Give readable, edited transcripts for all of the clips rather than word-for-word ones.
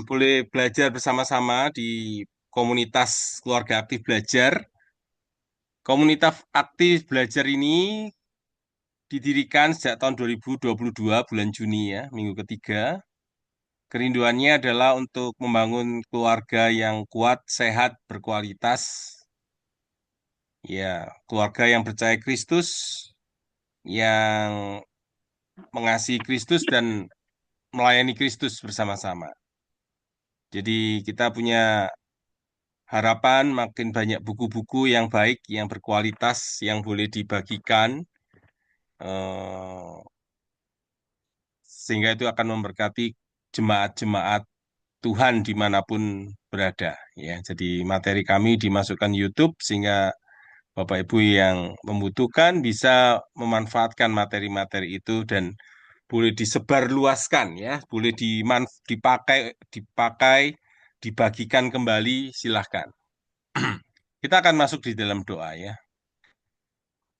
boleh belajar bersama-sama di komunitas Keluarga Aktif Belajar. Komunitas Aktif Belajar ini didirikan sejak tahun 2022 bulan Juni ya, minggu ketiga. Kerinduannya adalah untuk membangun keluarga yang kuat, sehat, berkualitas. Ya, keluarga yang percaya Kristus, yang mengasihi Kristus dan melayani Kristus bersama-sama. Jadi kita punya harapan makin banyak buku-buku yang baik, yang berkualitas, yang boleh dibagikan, eh, sehingga itu akan memberkati jemaat-jemaat Tuhan dimanapun berada. Ya, jadi materi kami dimasukkan YouTube sehingga Bapak Ibu yang membutuhkan bisa memanfaatkan materi-materi itu dan boleh disebarluaskan ya, boleh dipakai, dibagikan kembali, silahkan. Kita akan masuk di dalam doa ya.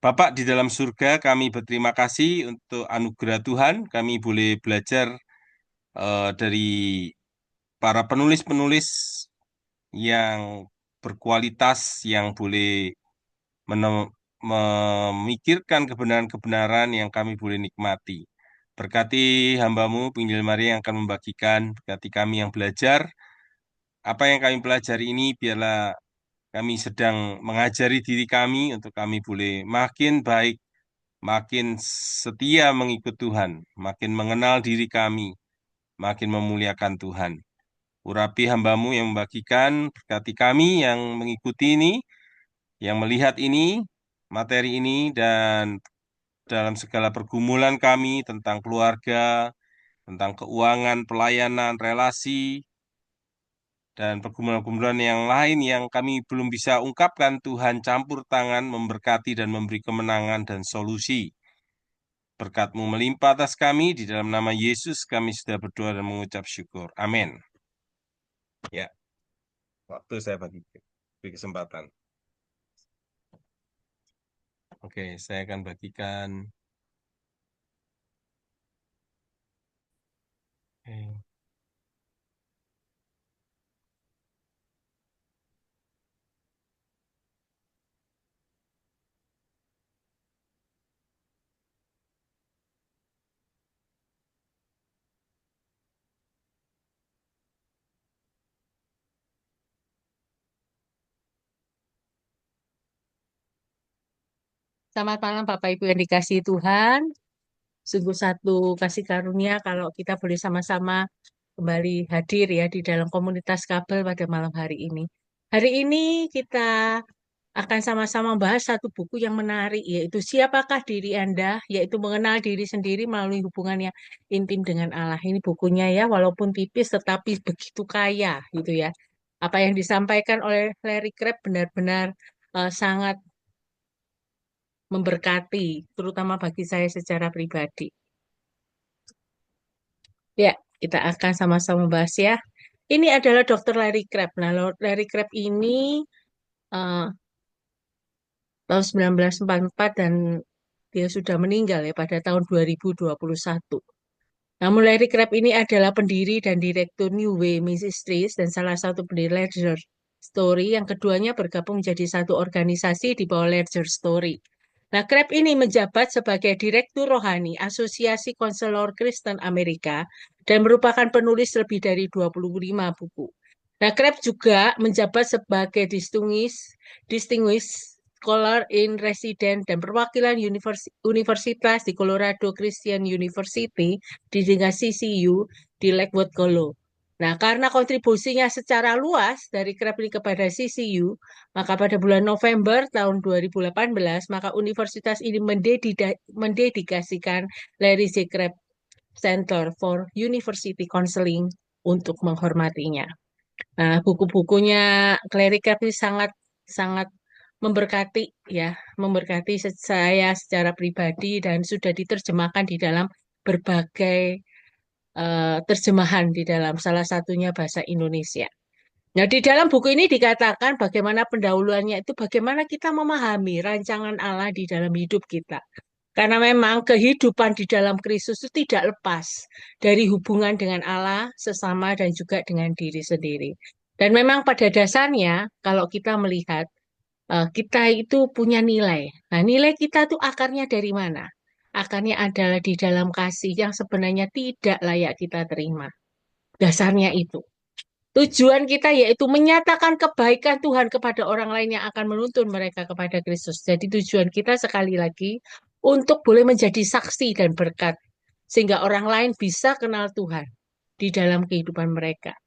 Bapak di dalam surga, kami berterima kasih untuk anugerah Tuhan. Kami boleh belajar dari para penulis-penulis yang berkualitas, yang boleh memikirkan kebenaran-kebenaran yang kami boleh nikmati. Berkati hambamu, Penginjil Maria yang akan membagikan, berkati kami yang belajar. Apa yang kami pelajari ini, biarlah kami sedang mengajari diri kami untuk kami boleh makin baik, makin setia mengikut Tuhan, makin mengenal diri kami, makin memuliakan Tuhan. Urapi hambamu yang membagikan, berkati kami yang mengikuti ini, yang melihat ini, materi ini, dan dalam segala pergumulan kami tentang keluarga, tentang keuangan, pelayanan, relasi, dan pergumulan-pergumulan yang lain yang kami belum bisa ungkapkan, Tuhan campur tangan, memberkati dan memberi kemenangan dan solusi. Berkat-Mu melimpah atas kami, di dalam nama Yesus kami sudah berdoa dan mengucap syukur. Amin. Ya, waktu saya beri kesempatan. Oke, saya akan bagikan. Oke. Selamat malam Bapak Ibu yang dikasihi Tuhan. Sungguh satu kasih karunia kalau kita boleh sama-sama kembali hadir ya di dalam komunitas kabel pada malam hari ini. Hari ini kita akan sama-sama membahas satu buku yang menarik, yaitu Siapakah Diri Anda, yaitu mengenal diri sendiri melalui hubungan yang intim dengan Allah. Ini bukunya ya, walaupun tipis tetapi begitu kaya gitu ya. Apa yang disampaikan oleh Larry Crabb benar-benar sangat memberkati, terutama bagi saya secara pribadi. Ya, kita akan sama-sama membahas ya. Ini adalah Dr. Larry Crabb. Nah, Larry Crabb ini eh, tahun 1944 dan dia sudah meninggal ya pada tahun 2021. Namun Larry Crabb ini adalah pendiri dan direktur New Way Ministries dan salah satu pendiri Ledger Story. Yang keduanya bergabung menjadi satu organisasi di bawah Ledger Story. Nah, Crabb ini menjabat sebagai Direktur Rohani Asosiasi Konselor Kristen Amerika dan merupakan penulis lebih dari 25 buku. Nah, Crabb juga menjabat sebagai Distinguished Scholar in Residence dan perwakilan Universitas di Colorado Christian University di tingkat CCU di Lakewood, Colorado. Nah, karena kontribusinya secara luas dari Crabb ini kepada CCU, maka pada bulan November tahun 2018, maka universitas ini mendedikasikan Larry J. Crabb Center for University Counseling untuk menghormatinya. Nah, buku-bukunya Larry Crabb ini sangat sangat memberkati ya, memberkati saya secara pribadi dan sudah diterjemahkan di dalam berbagai terjemahan di dalam salah satunya bahasa Indonesia. Nah, di dalam buku ini dikatakan bagaimana pendahuluannya itu bagaimana kita memahami rancangan Allah di dalam hidup kita. Karena memang kehidupan di dalam Kristus itu tidak lepas dari hubungan dengan Allah, sesama, dan juga dengan diri sendiri. Dan memang pada dasarnya, kalau kita melihat, kita itu punya nilai. Nah, nilai kita tuh akarnya dari mana? Akarnya adalah di dalam kasih yang sebenarnya tidak layak kita terima. Dasarnya itu. Tujuan kita yaitu menyatakan kebaikan Tuhan kepada orang lain yang akan menuntun mereka kepada Kristus. Jadi tujuan kita sekali lagi untuk boleh menjadi saksi dan berkat. Sehingga orang lain bisa kenal Tuhan di dalam kehidupan mereka.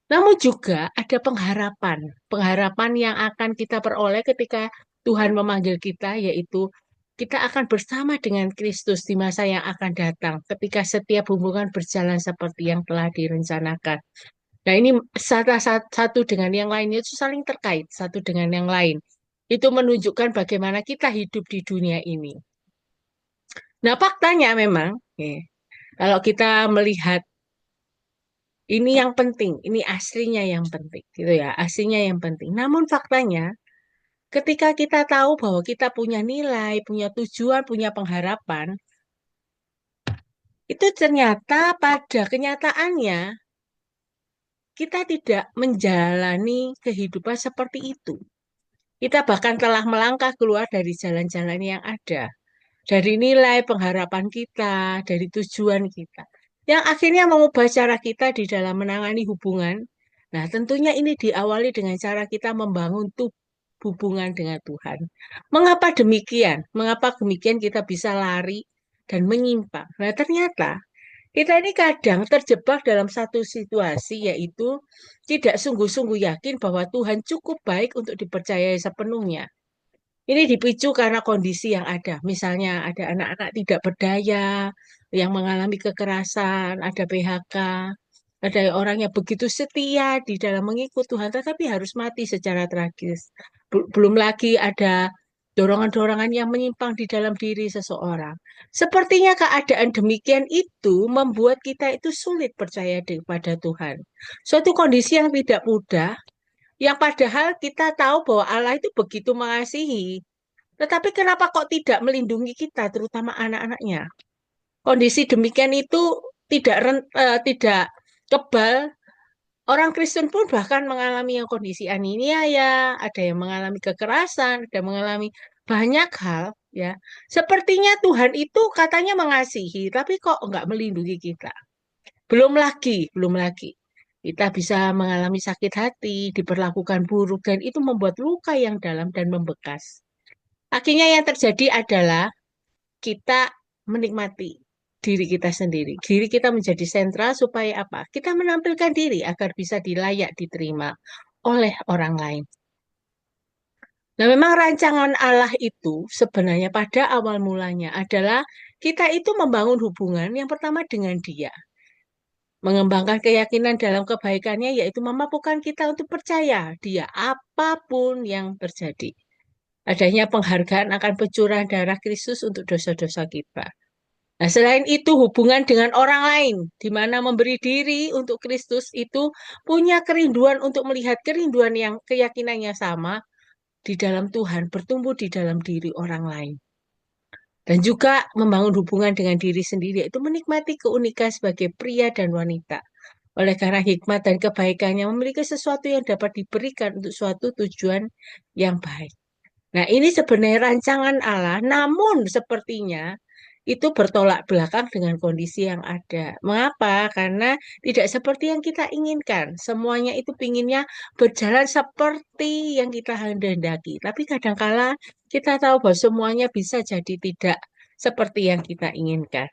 Namun juga ada pengharapan. Pengharapan yang akan kita peroleh ketika Tuhan memanggil kita, yaitu kita akan bersama dengan Kristus di masa yang akan datang, ketika setiap hubungan berjalan seperti yang telah direncanakan. Nah, ini satu dengan yang lainnya itu saling terkait, satu dengan yang lain. Itu menunjukkan bagaimana kita hidup di dunia ini. Nah, faktanya memang, kalau kita melihat ini yang penting, ini aslinya yang penting, gitu ya, aslinya yang penting. Namun faktanya, ketika kita tahu bahwa kita punya nilai, punya tujuan, punya pengharapan, itu ternyata pada kenyataannya kita tidak menjalani kehidupan seperti itu. Kita bahkan telah melangkah keluar dari jalan-jalan yang ada, dari nilai pengharapan kita, dari tujuan kita, yang akhirnya mengubah cara kita di dalam menangani hubungan. Nah, tentunya ini diawali dengan cara kita membangun hubungan dengan Tuhan. Mengapa demikian? Mengapa demikian kita bisa lari dan menyimpang? Nah, ternyata kita ini kadang terjebak dalam satu situasi, yaitu tidak sungguh-sungguh yakin bahwa Tuhan cukup baik untuk dipercayai sepenuhnya. Ini dipicu karena kondisi yang ada. Misalnya ada anak-anak tidak berdaya yang mengalami kekerasan, ada PHK, ada orang yang begitu setia di dalam mengikut Tuhan tetapi harus mati secara tragis. Belum lagi ada dorongan-dorongan yang menyimpang di dalam diri seseorang. Sepertinya keadaan demikian itu membuat kita itu sulit percaya kepada Tuhan. Suatu kondisi yang tidak mudah, yang padahal kita tahu bahwa Allah itu begitu mengasihi. Tetapi kenapa kok tidak melindungi kita, terutama anak-anaknya? Kondisi demikian itu tidak kebal. Orang Kristen pun bahkan mengalami yang kondisi aniaya, ada yang mengalami kekerasan, ada yang mengalami banyak hal, ya. Sepertinya Tuhan itu katanya mengasihi, tapi kok enggak melindungi kita. Belum lagi. Kita bisa mengalami sakit hati, diperlakukan buruk, dan itu membuat luka yang dalam dan membekas. Akhirnya yang terjadi adalah kita menikmati diri kita sendiri. Diri kita menjadi sentral supaya apa? Kita menampilkan diri agar bisa dilayak diterima oleh orang lain. Nah, memang rancangan Allah itu sebenarnya pada awal mulanya adalah kita itu membangun hubungan yang pertama dengan Dia. Mengembangkan keyakinan dalam kebaikannya yaitu memampukan kita untuk percaya Dia apapun yang terjadi. Adanya penghargaan akan pencurahan darah Kristus untuk dosa-dosa kita. Nah, selain itu hubungan dengan orang lain, di mana memberi diri untuk Kristus itu punya kerinduan untuk melihat kerinduan yang keyakinannya sama di dalam Tuhan, bertumbuh di dalam diri orang lain. Dan juga membangun hubungan dengan diri sendiri, itu menikmati keunikan sebagai pria dan wanita. Oleh karena hikmat dan kebaikannya memiliki sesuatu yang dapat diberikan untuk suatu tujuan yang baik. Nah, ini sebenarnya rancangan Allah, namun sepertinya itu bertolak belakang dengan kondisi yang ada. Mengapa? Karena tidak seperti yang kita inginkan. Semuanya itu pinginnya berjalan seperti yang kita hendaki. Tapi kadangkala kita tahu bahwa semuanya bisa jadi tidak seperti yang kita inginkan.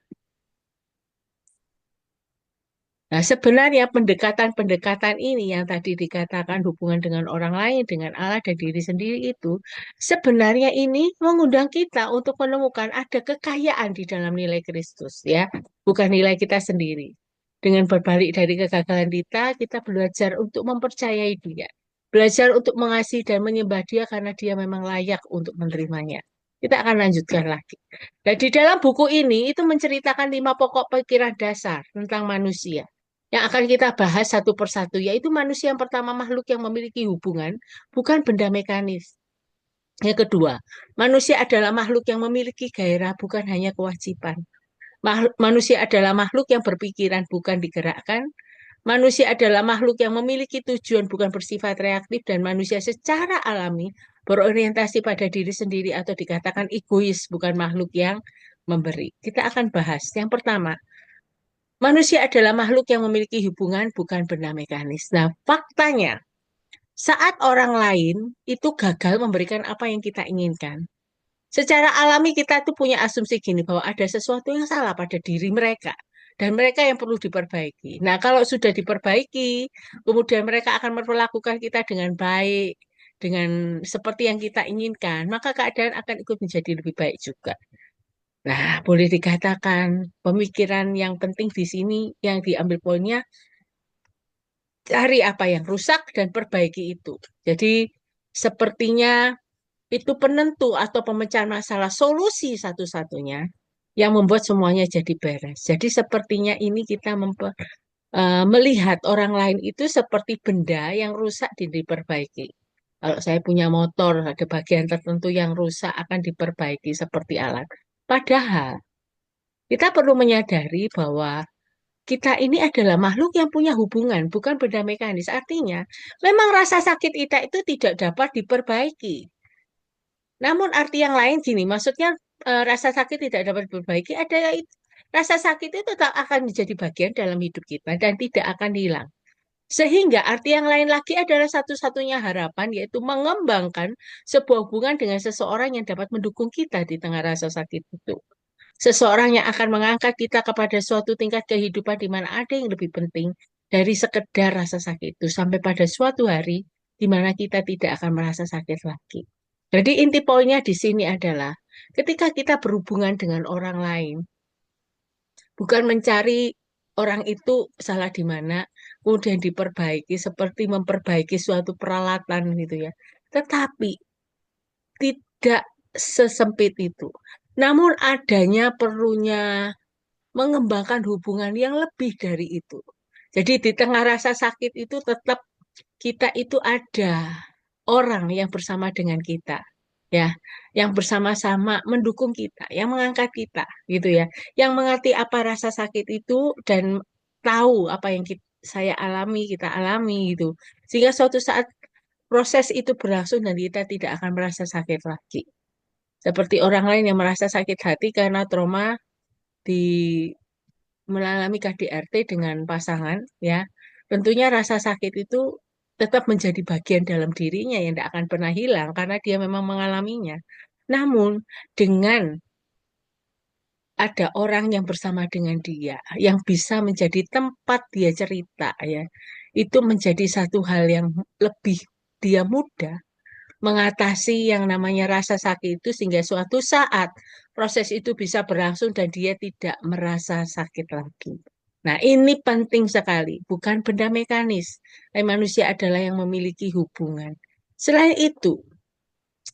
Nah, sebenarnya pendekatan-pendekatan ini yang tadi dikatakan hubungan dengan orang lain, dengan Allah dan diri sendiri itu, sebenarnya ini mengundang kita untuk menemukan ada kekayaan di dalam nilai Kristus, ya, bukan nilai kita sendiri. Dengan berbalik dari kegagalan kita belajar untuk mempercayai Dia, belajar untuk mengasihi dan menyembah Dia karena Dia memang layak untuk menerimanya. Kita akan lanjutkan lagi. Dan di dalam buku ini itu menceritakan 5 pokok pikiran dasar tentang manusia yang akan kita bahas satu persatu, yaitu manusia yang pertama makhluk yang memiliki hubungan, bukan benda mekanis. Yang kedua, manusia adalah makhluk yang memiliki gairah, bukan hanya kewajiban. Manusia adalah makhluk yang berpikiran, bukan digerakkan. Manusia adalah makhluk yang memiliki tujuan, bukan bersifat reaktif, dan manusia secara alami berorientasi pada diri sendiri atau dikatakan egois, bukan makhluk yang memberi. Kita akan bahas. Yang pertama, manusia adalah makhluk yang memiliki hubungan, bukan benda mekanis. Nah, faktanya, saat orang lain itu gagal memberikan apa yang kita inginkan, secara alami kita tuh punya asumsi gini bahwa ada sesuatu yang salah pada diri mereka dan mereka yang perlu diperbaiki. Nah, kalau sudah diperbaiki, kemudian mereka akan memperlakukan kita dengan baik, dengan seperti yang kita inginkan, maka keadaan akan ikut menjadi lebih baik juga. Nah, boleh dikatakan pemikiran yang penting di sini yang diambil poinnya, cari apa yang rusak dan perbaiki itu. Jadi, sepertinya itu penentu atau pemecahan masalah, solusi satu-satunya yang membuat semuanya jadi beres. Jadi sepertinya ini kita melihat orang lain itu seperti benda yang rusak dan diperbaiki. Kalau saya punya motor, ada bagian tertentu yang rusak akan diperbaiki seperti alat. Padahal kita perlu menyadari bahwa kita ini adalah makhluk yang punya hubungan, bukan benda mekanis. Artinya, memang rasa sakit kita itu tidak dapat diperbaiki. Namun arti yang lain gini, maksudnya rasa sakit tidak dapat diperbaiki, rasa sakit itu tetap akan menjadi bagian dalam hidup kita dan tidak akan hilang. Sehingga arti yang lain lagi adalah satu-satunya harapan, yaitu mengembangkan sebuah hubungan dengan seseorang yang dapat mendukung kita di tengah rasa sakit itu. Seseorang yang akan mengangkat kita kepada suatu tingkat kehidupan di mana ada yang lebih penting dari sekedar rasa sakit itu, sampai pada suatu hari di mana kita tidak akan merasa sakit lagi. Jadi inti poinnya di sini adalah ketika kita berhubungan dengan orang lain, bukan mencari orang itu salah di mana, kemudian diperbaiki seperti memperbaiki suatu peralatan gitu ya. Tetapi tidak sesempit itu. Namun adanya perlunya mengembangkan hubungan yang lebih dari itu. Jadi di tengah rasa sakit itu tetap kita itu ada orang yang bersama dengan kita, ya, yang bersama-sama mendukung kita, yang mengangkat kita, gitu ya, yang mengerti apa rasa sakit itu dan tahu apa yang saya alami, kita alami, gitu, sehingga suatu saat proses itu berlangsung dan kita tidak akan merasa sakit lagi. Seperti orang lain yang merasa sakit hati karena trauma di mengalami KDRT dengan pasangan, ya, tentunya rasa sakit itu tetap menjadi bagian dalam dirinya yang tidak akan pernah hilang karena dia memang mengalaminya. Namun dengan ada orang yang bersama dengan dia, yang bisa menjadi tempat dia cerita, ya, itu menjadi satu hal yang lebih dia mudah mengatasi yang namanya rasa sakit itu sehingga suatu saat proses itu bisa berlangsung dan dia tidak merasa sakit lagi. Nah, ini penting sekali, bukan benda mekanis. Tapi manusia adalah yang memiliki hubungan. Selain itu,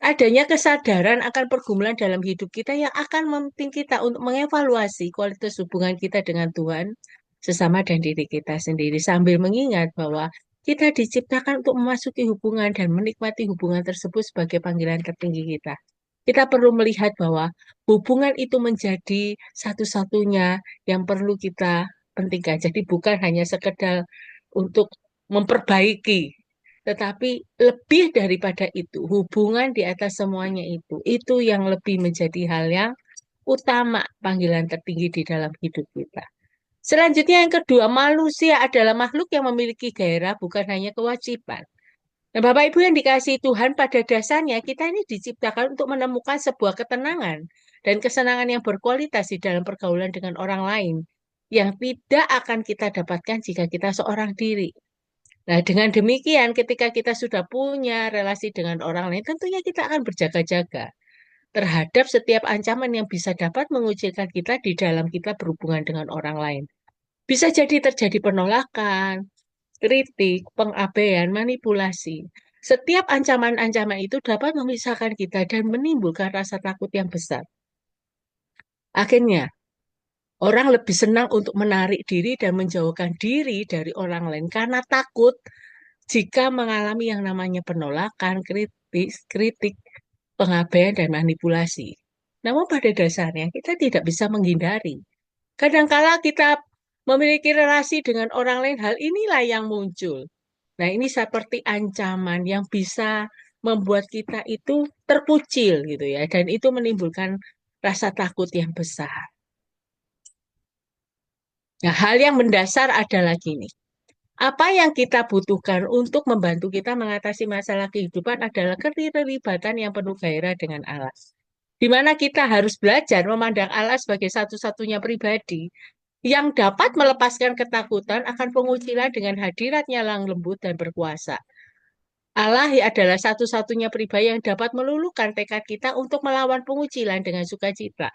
adanya kesadaran akan pergumulan dalam hidup kita yang akan memimpin kita untuk mengevaluasi kualitas hubungan kita dengan Tuhan, sesama dan diri kita sendiri, sambil mengingat bahwa kita diciptakan untuk memasuki hubungan dan menikmati hubungan tersebut sebagai panggilan tertinggi kita. Kita perlu melihat bahwa hubungan itu menjadi satu-satunya yang perlu kita pentingkan. Jadi bukan hanya sekedar untuk memperbaiki, tetapi lebih daripada itu, hubungan di atas semuanya itu yang lebih menjadi hal yang utama, panggilan tertinggi di dalam hidup kita. Selanjutnya yang kedua, manusia adalah makhluk yang memiliki gairah, bukan hanya kewajiban. Nah, Bapak Ibu yang dikasihi Tuhan, pada dasarnya kita ini diciptakan untuk menemukan sebuah ketenangan dan kesenangan yang berkualitas di dalam pergaulan dengan orang lain yang tidak akan kita dapatkan jika kita seorang diri. Nah, dengan demikian, ketika kita sudah punya relasi dengan orang lain, tentunya kita akan berjaga-jaga terhadap setiap ancaman yang bisa dapat mengucilkan kita di dalam kita berhubungan dengan orang lain. Bisa jadi terjadi penolakan, kritik, pengabaian, manipulasi. Setiap ancaman-ancaman itu dapat memisahkan kita dan menimbulkan rasa takut yang besar. Akhirnya, orang lebih senang untuk menarik diri dan menjauhkan diri dari orang lain karena takut jika mengalami yang namanya penolakan, kritik, pengabaian, dan manipulasi. Namun pada dasarnya kita tidak bisa menghindari. Kadangkala kita memiliki relasi dengan orang lain, hal inilah yang muncul. Nah, ini seperti ancaman yang bisa membuat kita itu terpucil gitu ya, dan itu menimbulkan rasa takut yang besar. Nah, hal yang mendasar adalah gini. Apa yang kita butuhkan untuk membantu kita mengatasi masalah kehidupan adalah keterlibatan yang penuh gairah dengan Allah. Di mana kita harus belajar memandang Allah sebagai satu-satunya pribadi yang dapat melepaskan ketakutan akan pengucilan dengan hadiratnya yang lembut dan berkuasa. Allah adalah satu-satunya pribadi yang dapat meluluhkan tekad kita untuk melawan pengucilan dengan sukacita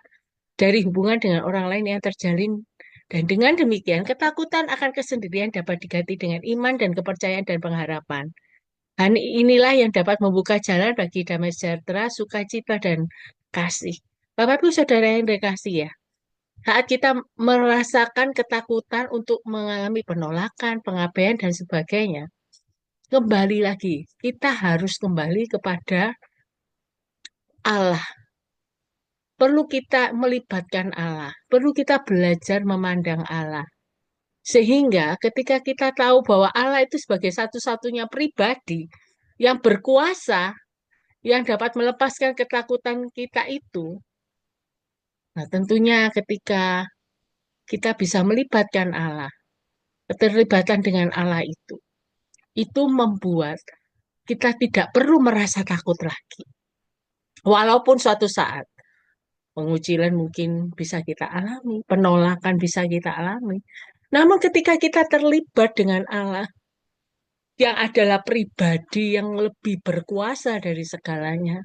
dari hubungan dengan orang lain yang terjalin. Dan dengan demikian, ketakutan akan kesendirian dapat diganti dengan iman dan kepercayaan dan pengharapan. Inilah yang dapat membuka jalan bagi damai sejahtera, sukacita, dan kasih. Bapak Ibu Saudara yang dikasih ya, saat kita merasakan ketakutan untuk mengalami penolakan, pengabaian, dan sebagainya, kembali lagi, kita harus kembali kepada Allah. Perlu kita melibatkan Allah, perlu kita belajar memandang Allah. Sehingga ketika kita tahu bahwa Allah itu sebagai satu-satunya pribadi yang berkuasa, yang dapat melepaskan ketakutan kita itu, nah tentunya ketika kita bisa melibatkan Allah, keterlibatan dengan Allah itu membuat kita tidak perlu merasa takut lagi. Walaupun suatu saat pengucilan mungkin bisa kita alami, penolakan bisa kita alami. Namun ketika kita terlibat dengan Allah, yang adalah pribadi yang lebih berkuasa dari segalanya,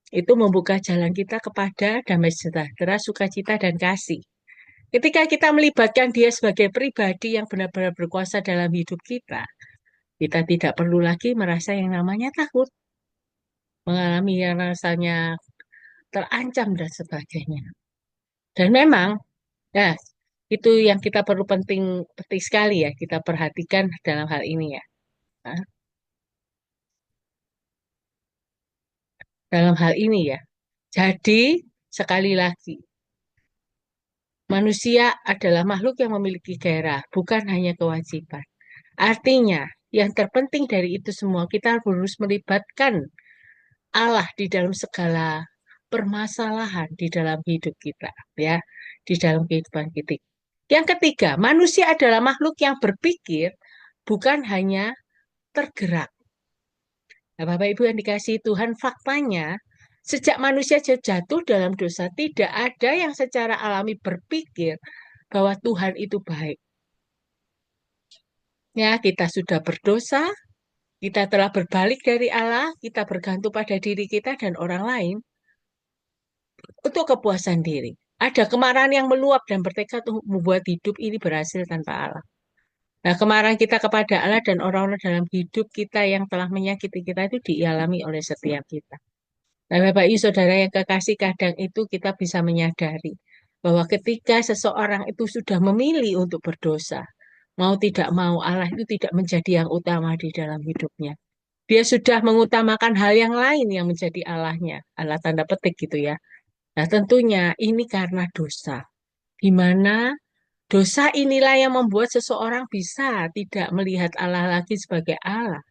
itu membuka jalan kita kepada damai sejahtera, sukacita, dan kasih. Ketika kita melibatkan dia sebagai pribadi yang benar-benar berkuasa dalam hidup kita tidak perlu lagi merasa yang namanya takut, mengalami yang rasanya terancam dan sebagainya. Dan memang, ya, itu yang kita perlu penting penting sekali ya kita perhatikan dalam hal ini ya. Nah, dalam hal ini ya. Jadi sekali lagi, manusia adalah makhluk yang memiliki gairah, bukan hanya kewajiban. Artinya, yang terpenting dari itu semua kita harus melibatkan Allah di dalam segala permasalahan di dalam hidup kita, ya, di dalam kehidupan kita. Yang ketiga, manusia adalah makhluk yang berpikir, bukan hanya tergerak. Nah, Bapak Ibu yang dikasihi Tuhan, faktanya sejak manusia jatuh dalam dosa, tidak ada yang secara alami berpikir bahwa Tuhan itu baik. Ya, kita sudah berdosa, kita telah berbalik dari Allah, kita bergantung pada diri kita dan orang lain untuk kepuasan diri. Ada kemarahan yang meluap dan bertekad untuk membuat hidup ini berhasil tanpa Allah. Nah, kemarahan kita kepada Allah dan orang-orang dalam hidup kita yang telah menyakiti kita itu dialami oleh setiap kita. Nah, Bapak Ibu Saudara yang kekasih, kadang itu kita bisa menyadari bahwa ketika seseorang itu sudah memilih untuk berdosa, mau tidak mau Allah itu tidak menjadi yang utama di dalam hidupnya. Dia sudah mengutamakan hal yang lain yang menjadi Allahnya. Allah tanda petik gitu ya. Nah, tentunya ini karena dosa. Di mana dosa inilah yang membuat seseorang bisa tidak melihat Allah lagi sebagai Allah.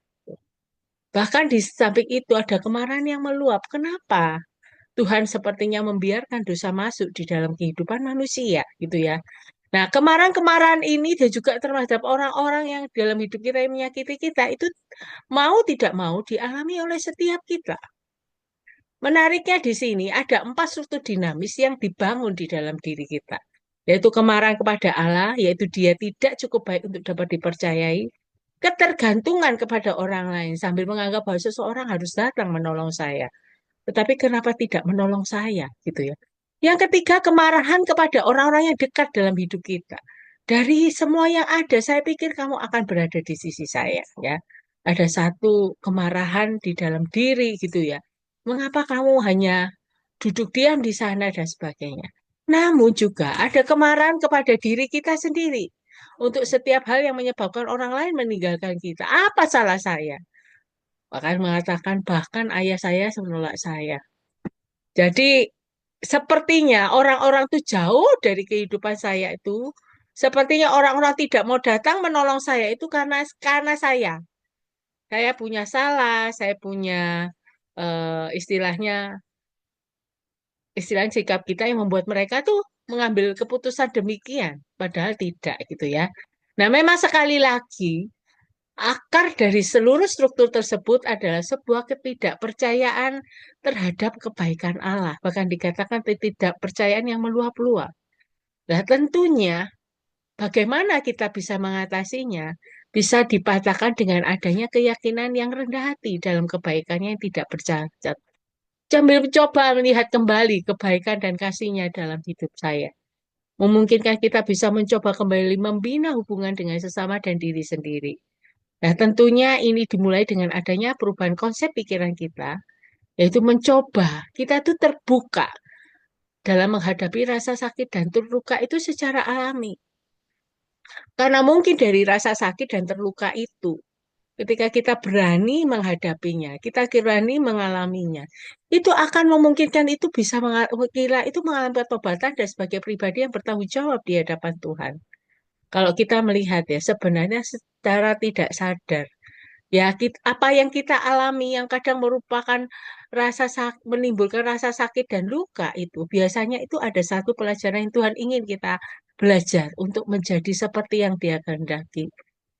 Bahkan di samping itu ada kemarahan yang meluap. Kenapa? Tuhan sepertinya membiarkan dosa masuk di dalam kehidupan manusia, gitu ya. Nah, kemarahan-kemarahan ini dan juga terhadap orang-orang yang dalam hidup kita yang menyakiti kita itu mau tidak mau dialami oleh setiap kita. Menariknya di sini ada 4 struktur dinamis yang dibangun di dalam diri kita, yaitu kemarahan kepada Allah, yaitu dia tidak cukup baik untuk dapat dipercayai, ketergantungan kepada orang lain sambil menganggap bahwa seseorang harus datang menolong saya. Tetapi kenapa tidak menolong saya, gitu ya. Yang ketiga, kemarahan kepada orang-orang yang dekat dalam hidup kita. Dari semua yang ada, saya pikir kamu akan berada di sisi saya, ya. Ada satu kemarahan di dalam diri, gitu ya. Mengapa kamu hanya duduk diam di sana dan sebagainya. Namun juga ada kemarahan kepada diri kita sendiri. Untuk setiap hal yang menyebabkan orang lain meninggalkan kita. Apa salah saya? Bahkan mengatakan bahkan ayah saya menolak saya. Jadi sepertinya orang-orang itu jauh dari kehidupan saya itu. Sepertinya orang-orang tidak mau datang menolong saya itu karena saya punya salah, saya punya istilahnya sikap kita yang membuat mereka tuh mengambil keputusan demikian, padahal tidak gitu ya. Nah, memang sekali lagi akar dari seluruh struktur tersebut adalah sebuah ketidakpercayaan terhadap kebaikan Allah, bahkan dikatakan ketidakpercayaan yang meluap-luap. Nah, tentunya bagaimana kita bisa mengatasinya? Bisa dipatahkan dengan adanya keyakinan yang rendah hati dalam kebaikannya yang tidak bercacat. Sambil mencoba melihat kembali kebaikan dan kasihnya dalam hidup saya. Memungkinkan kita bisa mencoba kembali membina hubungan dengan sesama dan diri sendiri. Nah, tentunya ini dimulai dengan adanya perubahan konsep pikiran kita, yaitu mencoba kita tuh terbuka dalam menghadapi rasa sakit dan terluka itu secara alami. Karena mungkin dari rasa sakit dan terluka itu, ketika kita berani menghadapinya, kita berani mengalaminya, itu akan memungkinkan itu bisa kira itu mengalami pertobatan dan sebagai pribadi yang bertanggung jawab di hadapan Tuhan. Kalau kita melihat ya, sebenarnya secara tidak sadar, ya apa yang kita alami yang kadang merupakan menimbulkan rasa sakit dan luka itu, biasanya itu ada satu pelajaran yang Tuhan ingin kita belajar untuk menjadi seperti yang Dia kehendaki.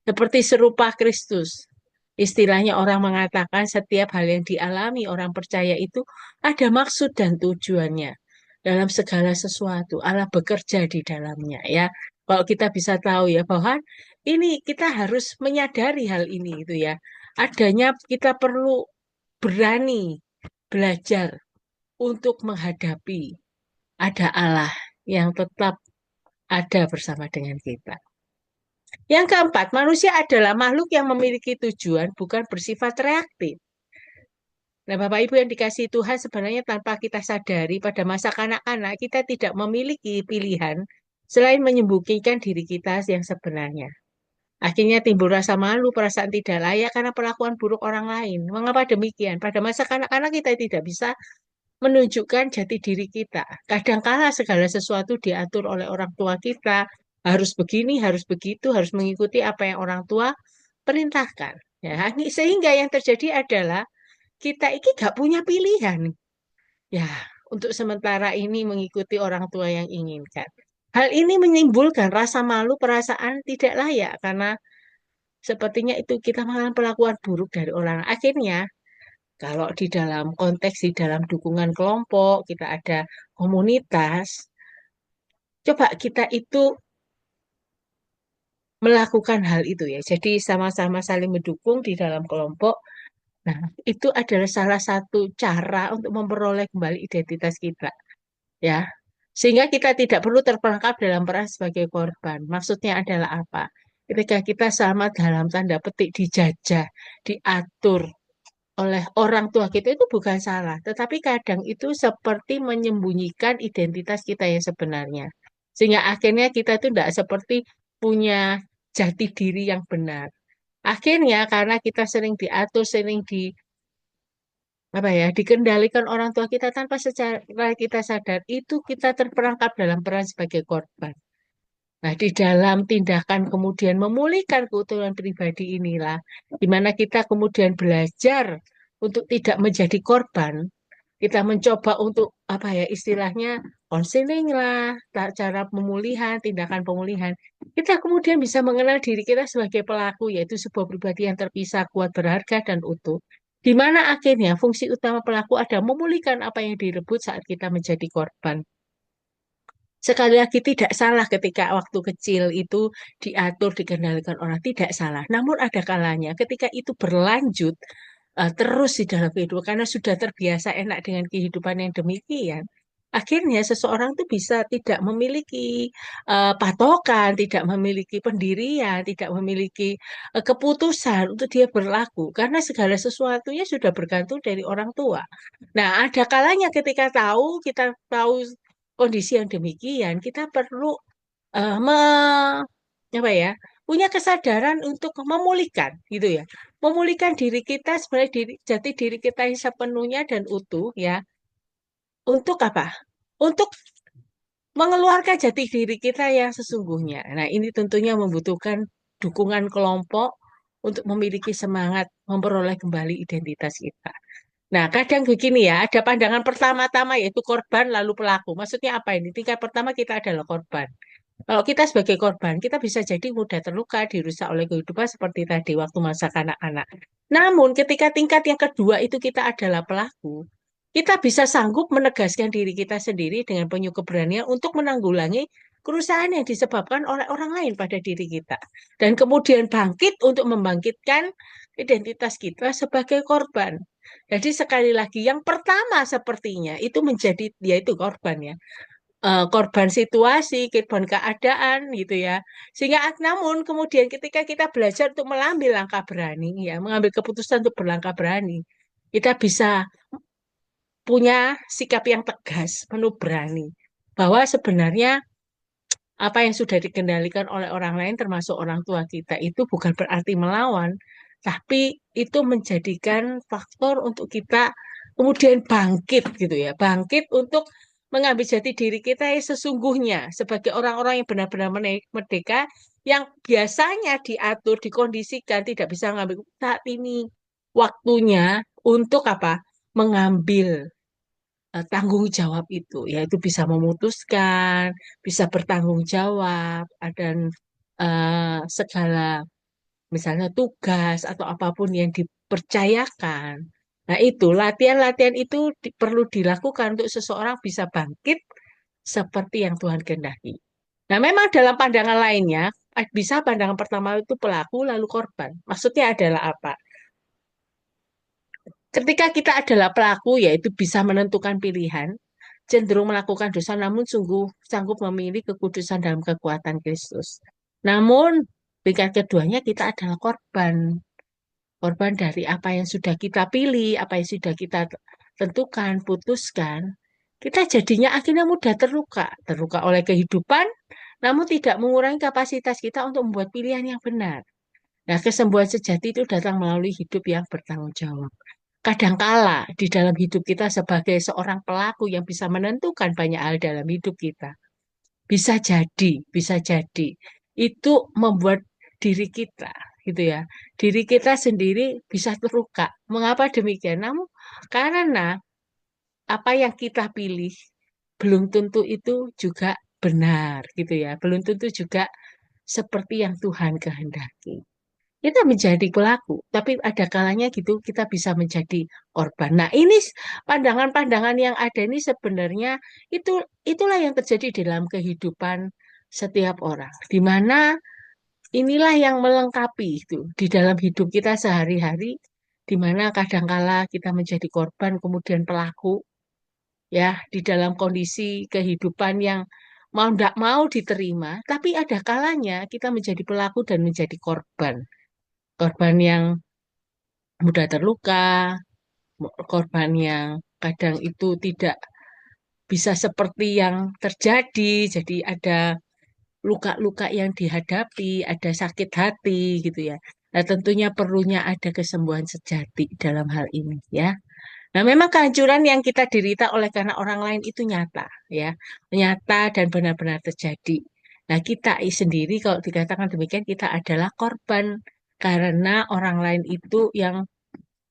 Seperti serupa Kristus. Istilahnya orang mengatakan setiap hal yang dialami orang percaya itu ada maksud dan tujuannya. Dalam segala sesuatu, Allah bekerja di dalamnya ya. Kalau kita bisa tahu ya bahwa ini kita harus menyadari hal ini itu ya. Adanya kita perlu berani belajar untuk menghadapi ada Allah yang tetap ada bersama dengan kita. Yang keempat, manusia adalah makhluk yang memiliki tujuan, bukan bersifat reaktif. Nah, Bapak Ibu yang dikasihi Tuhan, sebenarnya tanpa kita sadari pada masa kanak-kanak, kita tidak memiliki pilihan selain menyembunyikan diri kita yang sebenarnya. Akhirnya timbul rasa malu, perasaan tidak layak karena perlakuan buruk orang lain. Mengapa demikian? Pada masa kanak-kanak kita tidak bisa menunjukkan jati diri kita. Kadangkala segala sesuatu diatur oleh orang tua kita, harus begini, harus begitu, harus mengikuti apa yang orang tua perintahkan. Ya, sehingga yang terjadi adalah kita ini gak punya pilihan. Ya, untuk sementara ini mengikuti orang tua yang inginkan. Hal ini menimbulkan rasa malu, perasaan tidak layak karena sepertinya itu kita mengalami perlakuan buruk dari orang. Akhirnya kalau di dalam konteks di dalam dukungan kelompok, kita ada komunitas, coba kita itu melakukan hal itu ya. Jadi sama-sama saling mendukung di dalam kelompok. Nah, itu adalah salah satu cara untuk memperoleh kembali identitas kita, ya. Sehingga kita tidak perlu terperangkap dalam peran sebagai korban. Maksudnya adalah apa? Ketika kita sama dalam tanda petik dijajah, diatur, oleh orang tua kita itu bukan salah, tetapi kadang itu seperti menyembunyikan identitas kita yang sebenarnya. Sehingga akhirnya kita itu tidak seperti punya jati diri yang benar. Akhirnya karena kita sering diatur, sering apa ya, dikendalikan orang tua kita tanpa secara kita sadar, itu kita terperangkap dalam peran sebagai korban. Nah, di dalam tindakan kemudian memulihkan keutuhan pribadi inilah, di mana kita kemudian belajar untuk tidak menjadi korban, kita mencoba untuk apa ya istilahnya konseling lah, cara pemulihan, tindakan pemulihan. Kita kemudian bisa mengenal diri kita sebagai pelaku, yaitu sebuah pribadi yang terpisah, kuat, berharga, dan utuh. Di mana akhirnya fungsi utama pelaku ada memulihkan apa yang direbut saat kita menjadi korban. Sekali lagi tidak salah ketika waktu kecil itu diatur, dikendalikan orang, tidak salah. Namun ada kalanya ketika itu berlanjut terus di dalam kehidupan karena sudah terbiasa enak dengan kehidupan yang demikian. Akhirnya seseorang itu bisa tidak memiliki patokan, tidak memiliki pendirian, tidak memiliki keputusan untuk dia berlaku karena segala sesuatunya sudah bergantung dari orang tua. Nah, ada kalanya ketika kita tahu kondisi yang demikian, kita perlu eh, me- apa ya, punya kesadaran untuk memulihkan gitu ya. memulihkan diri kita sebenarnya jati diri kita yang sepenuhnya dan utuh ya. Untuk apa? Untuk mengeluarkan jati diri kita yang sesungguhnya. Nah, ini tentunya membutuhkan dukungan kelompok untuk memiliki semangat memperoleh kembali identitas kita. Nah, kadang begini ya, ada pandangan pertama-tama yaitu korban lalu pelaku. Maksudnya apa ini? Tingkat pertama kita adalah korban. Kalau kita sebagai korban, kita bisa jadi mudah terluka, dirusak oleh kehidupan seperti tadi waktu masa kanak-kanak. Namun, ketika tingkat yang kedua itu kita adalah pelaku, kita bisa sanggup menegaskan diri kita sendiri dengan penuh keberanian untuk menanggulangi kerusakan yang disebabkan oleh orang lain pada diri kita. Dan kemudian bangkit untuk membangkitkan identitas kita sebagai korban. Jadi sekali lagi, yang pertama sepertinya itu menjadi, yaitu korban ya, korban situasi, korban keadaan gitu ya. Sehingga namun kemudian ketika kita belajar untuk mengambil langkah berani ya, mengambil keputusan untuk berlangkah berani, kita bisa punya sikap yang tegas, penuh berani bahwa sebenarnya apa yang sudah dikendalikan oleh orang lain termasuk orang tua kita itu bukan berarti melawan, tapi itu menjadikan faktor untuk kita kemudian bangkit gitu ya, bangkit untuk mengambil jati diri kita yang sesungguhnya sebagai orang-orang yang benar-benar merdeka yang biasanya diatur, dikondisikan tidak bisa mengambil saat ini waktunya untuk apa? Mengambil tanggung jawab itu, yaitu bisa memutuskan, bisa bertanggung jawab, dan segala misalnya tugas atau apapun yang dipercayakan. Nah, itu latihan-latihan itu perlu dilakukan untuk seseorang bisa bangkit seperti yang Tuhan kehendaki. Nah, memang dalam pandangan lainnya, bisa pandangan pertama itu pelaku lalu korban. Maksudnya adalah apa? Ketika kita adalah pelaku, yaitu bisa menentukan pilihan, cenderung melakukan dosa, namun sungguh sanggup memilih kekudusan dalam kekuatan Kristus. Namun, tingkat keduanya kita adalah korban. Korban dari apa yang sudah kita pilih, apa yang sudah kita tentukan, putuskan. Kita jadinya akhirnya mudah terluka. Terluka oleh kehidupan, namun tidak mengurangi kapasitas kita untuk membuat pilihan yang benar. Nah, kesembuhan sejati itu datang melalui hidup yang bertanggung jawab. Kadangkala di dalam hidup kita sebagai seorang pelaku yang bisa menentukan banyak hal dalam hidup kita, bisa jadi itu membuat diri kita gitu ya, diri kita sendiri bisa terluka. Mengapa demikian? Namun karena apa yang kita pilih belum tentu itu juga benar gitu ya, belum tentu juga seperti yang Tuhan kehendaki. Kita menjadi pelaku, tapi ada kalanya gitu kita bisa menjadi korban. Nah, ini pandangan-pandangan yang ada ini sebenarnya itu itulah yang terjadi dalam kehidupan setiap orang. Di mana inilah yang melengkapi itu di dalam hidup kita sehari-hari, di mana kadangkala kita menjadi korban kemudian pelaku ya di dalam kondisi kehidupan yang mau tidak mau diterima, tapi ada kalanya kita menjadi pelaku dan menjadi korban. Korban yang mudah terluka, korban yang kadang itu tidak bisa seperti yang terjadi, jadi ada luka-luka yang dihadapi, ada sakit hati gitu ya. Nah, tentunya perlunya ada kesembuhan sejati dalam hal ini ya. Nah, memang kehancuran yang kita derita oleh karena orang lain itu nyata ya, nyata dan benar-benar terjadi. Nah, kita sendiri kalau dikatakan demikian kita adalah korban karena orang lain itu yang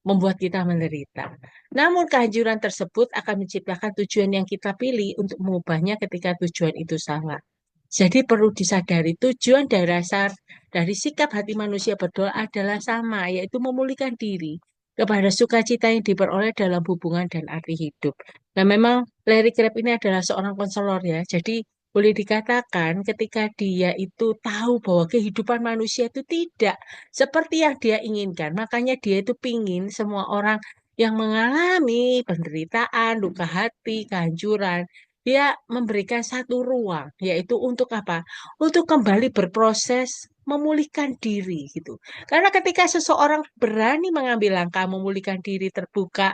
membuat kita menderita. Namun kehancuran tersebut akan menciptakan tujuan yang kita pilih untuk mengubahnya ketika tujuan itu salah. Jadi perlu disadari tujuan dan dasar dari sikap hati manusia berdoa adalah sama, yaitu memulihkan diri kepada sukacita yang diperoleh dalam hubungan dan arti hidup. Nah, memang Larry Crabb ini adalah seorang konselor ya, jadi boleh dikatakan ketika dia itu tahu bahwa kehidupan manusia itu tidak seperti yang dia inginkan, makanya dia itu pingin semua orang yang mengalami penderitaan, luka hati, kehancuran, dia memberikan satu ruang, yaitu untuk apa? Untuk kembali berproses memulihkan diri gitu. Karena ketika seseorang berani mengambil langkah memulihkan diri terbuka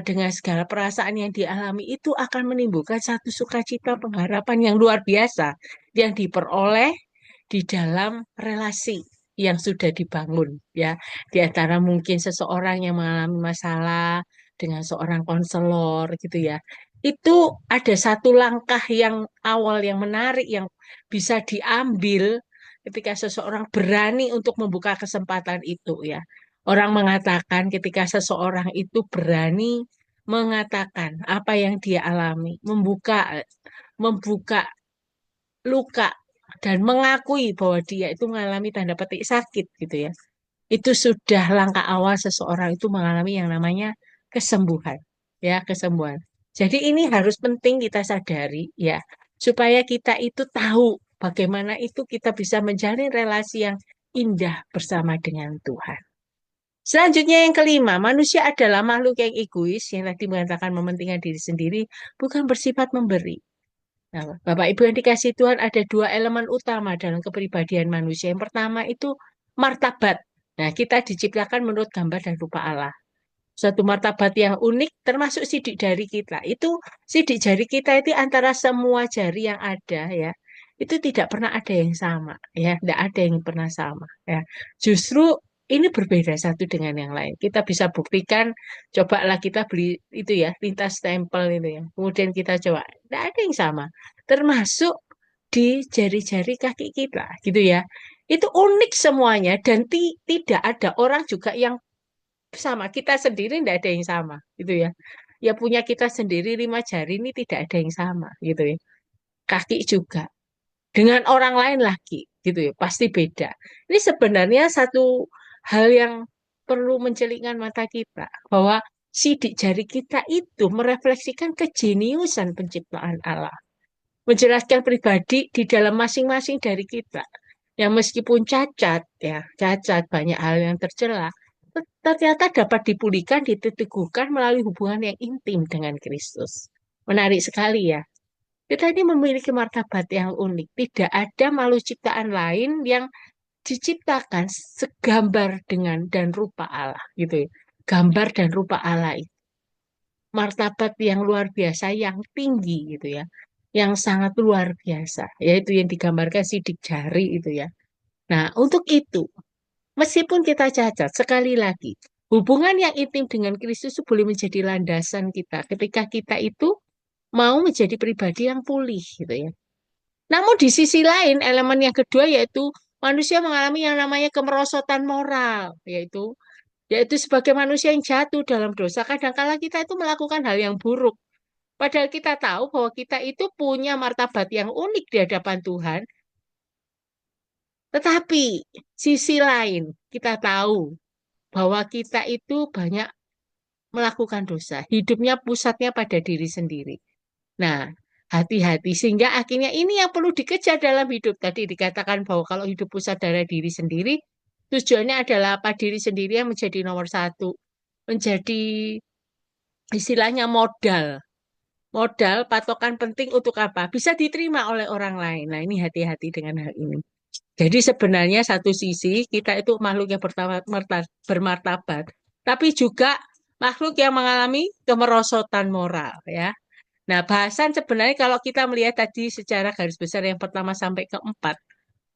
dengan segala perasaan yang dialami itu akan menimbulkan satu sukacita pengharapan yang luar biasa yang diperoleh di dalam relasi yang sudah dibangun ya. Di antara mungkin seseorang yang mengalami masalah dengan seorang konselor gitu ya. Itu ada satu langkah yang awal yang menarik yang bisa diambil ketika seseorang berani untuk membuka kesempatan itu ya. Orang mengatakan ketika seseorang itu berani mengatakan apa yang dia alami, membuka membuka luka dan mengakui bahwa dia itu mengalami tanda petik sakit gitu ya. Itu sudah langkah awal seseorang itu mengalami yang namanya kesembuhan. Ya, kesembuhan. Jadi ini harus penting kita sadari ya, supaya kita itu tahu bagaimana itu kita bisa menjalin relasi yang indah bersama dengan Tuhan. Selanjutnya yang kelima, manusia adalah makhluk yang egois yang tadi mengatakan mementingkan diri sendiri, bukan bersifat memberi. Nah, Bapak Ibu yang dikasih Tuhan, ada dua elemen utama dalam kepribadian manusia. Yang pertama itu martabat. Nah, kita diciptakan menurut gambar dan rupa Allah. Suatu martabat yang unik termasuk sidik jari kita. Itu sidik jari kita itu antara semua jari yang ada ya. Itu tidak pernah ada yang sama ya, tidak ada yang pernah sama ya. Justru ini berbeda satu dengan yang lain. Kita bisa buktikan, cobalah kita beli itu ya, tinta stempel itu ya. Kemudian kita coba, tidak ada yang sama. Termasuk di jari-jari kaki kita gitu ya. Itu unik semuanya dan tidak ada orang juga yang sama. Kita sendiri tidak ada yang sama gitu ya. Ya punya kita sendiri 5 jari ini tidak ada yang sama gitu ya. Kaki juga. Dengan orang lain lagi gitu ya. Pasti beda. Ini sebenarnya satu hal yang perlu mencelikkan mata kita. Bahwa sidik jari kita itu merefleksikan kejeniusan penciptaan Allah. Menjelaskan pribadi di dalam masing-masing dari kita. Yang meskipun cacat, ya cacat, banyak hal yang tercela, ternyata dapat dipulihkan, diteguhkan melalui hubungan yang intim dengan Kristus. Menarik sekali ya. Kita ini memiliki martabat yang unik. Tidak ada makhluk ciptaan lain yang diciptakan segambar dengan dan rupa Allah gitu ya. Gambar dan rupa Allah itu. Martabat yang luar biasa, yang tinggi gitu ya. Yang sangat luar biasa. Yaitu yang digambarkan sidik jari itu ya. Nah, untuk itu meskipun kita cacat, sekali lagi, hubungan yang intim dengan Kristus itu boleh menjadi landasan kita ketika kita itu mau menjadi pribadi yang pulih gitu ya. Namun di sisi lain, elemen yang kedua yaitu manusia mengalami yang namanya kemerosotan moral, yaitu sebagai manusia yang jatuh dalam dosa, kadangkala kita itu melakukan hal yang buruk. Padahal kita tahu bahwa kita itu punya martabat yang unik di hadapan Tuhan, tetapi sisi lain kita tahu bahwa kita itu banyak melakukan dosa. Hidupnya pusatnya pada diri sendiri. Nah, hati-hati sehingga akhirnya ini yang perlu dikejar dalam hidup. Tadi dikatakan bahwa kalau hidup pusat dari diri sendiri, tujuannya adalah apa? Diri sendiri yang menjadi nomor satu. Menjadi istilahnya modal. Modal patokan penting untuk apa? Bisa diterima oleh orang lain. Nah, ini hati-hati dengan hal ini. Jadi sebenarnya satu sisi kita itu makhluk yang bermartabat, tapi juga makhluk yang mengalami kemerosotan moral ya. Nah, bahasan sebenarnya kalau kita melihat tadi secara garis besar yang pertama sampai keempat